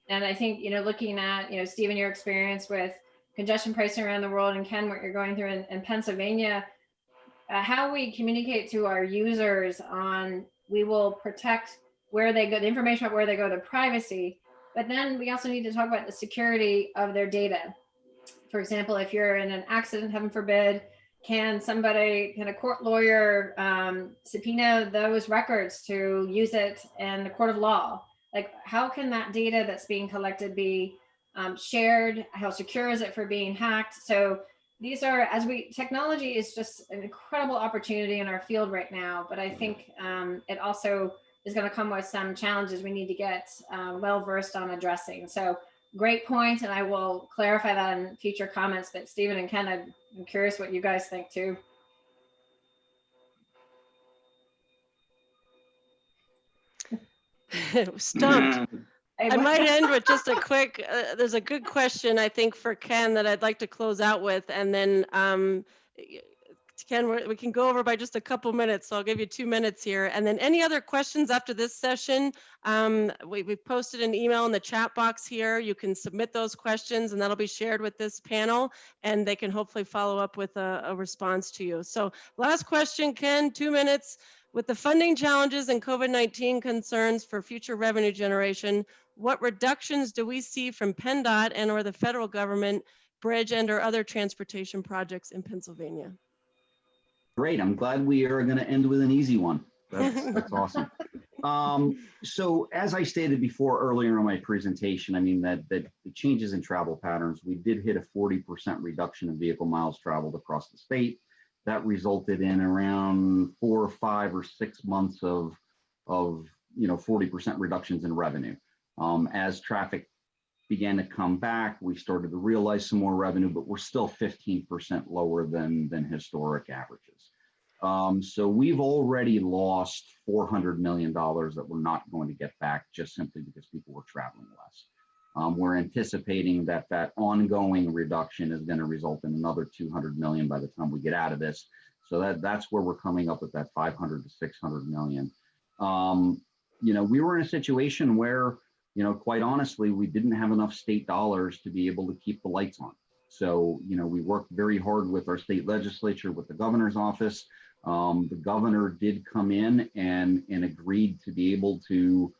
And I think, looking at, Stephen, your experience with congestion pricing around the world, and Ken, what you're going through in Pennsylvania, how we communicate to our users on, we will protect where they go, the information about where they go, their privacy, but then we also need to talk about the security of their data. For example, if you're in an accident, heaven forbid, can a court lawyer subpoena those records to use it in the court of law? Like, how can that data that's being collected be shared? How secure is it for being hacked? So these are, technology is just an incredible opportunity in our field right now, but I think it also is going to come with some challenges we need to get well-versed on addressing. So great point, and I will clarify that in future comments, but Stephen and Ken, I'm curious what you guys think too. Stumped. I might end with just a quick, there's a good question, I think, for Ken that I'd like to close out with. And then Ken, we can go over by just a couple minutes, so I'll give you 2 minutes here. And then any other questions after this session, we posted an email in the chat box here. You can submit those questions and that'll be shared with this panel, and they can hopefully follow up with a response to you. So last question, Ken, 2 minutes. With the funding challenges and COVID-19 concerns for future revenue generation, what reductions do we see from PennDOT and or the federal government bridge and or other transportation projects in Pennsylvania? Great. I'm glad we are going to end with an easy one. That's awesome. So as I stated before earlier in my presentation, I mean that the changes in travel patterns, we did hit a 40% reduction in vehicle miles traveled across the state. That resulted in around 4 or 5 or 6 months of 40% reductions in revenue. As traffic began to come back, we started to realize some more revenue, but we're still 15% lower than historic averages. So we've already lost $400 million that we're not going to get back just simply because people were traveling less. We're anticipating that ongoing reduction is going to result in another 200 million by the time we get out of this. So that's where we're coming up with that 500 to 600 million. We were in a situation where, quite honestly, we didn't have enough state dollars to be able to keep the lights on. So, we worked very hard with our state legislature, with the governor's office. The governor did come in and agreed to be able to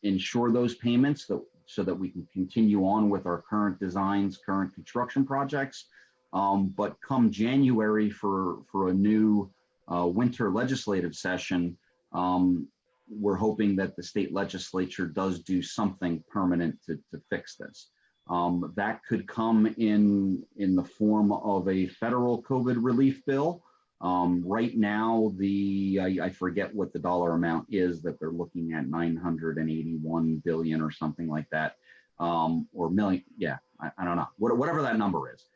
ensure those payments so that we can continue on with our current designs, current construction projects. But come January for a new winter legislative session, we're hoping that the state legislature does do something permanent to fix this. That could come in the form of a federal COVID relief bill. Right now, I forget what the dollar amount is that they're looking at, 981 billion or something like that, or million. Yeah, I don't know, whatever that number is.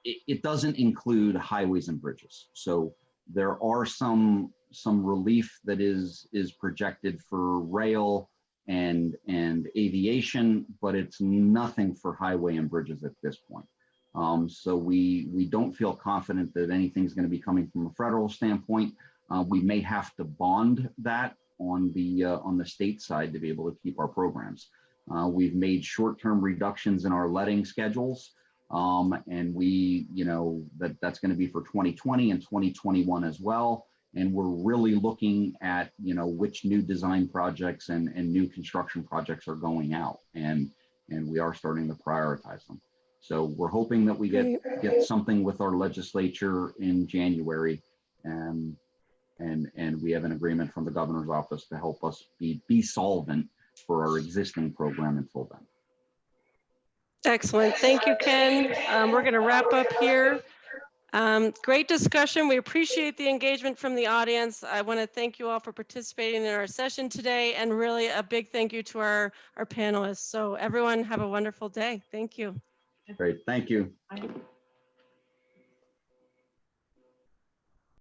It doesn't include highways and bridges. So there are some relief that is projected for rail and aviation, but it's nothing for highway and bridges at this point. So we don't feel confident that anything's going to be coming from a federal standpoint. We may have to bond that on the state side to be able to keep our programs. We've made short-term reductions in our letting schedules, and that's going to be for 2020 and 2021 as well. And we're really looking at which new design projects and new construction projects are going out, and we are starting to prioritize them. So we're hoping that we get something with our legislature in January, and we have an agreement from the governor's office to help us be solvent for our existing program until then. Excellent. Thank you, Ken. We're going to wrap up here. Great discussion. We appreciate the engagement from the audience. I want to thank you all for participating in our session today, and really a big thank you to our panelists. So everyone have a wonderful day. Thank you. Great, thank you. Bye.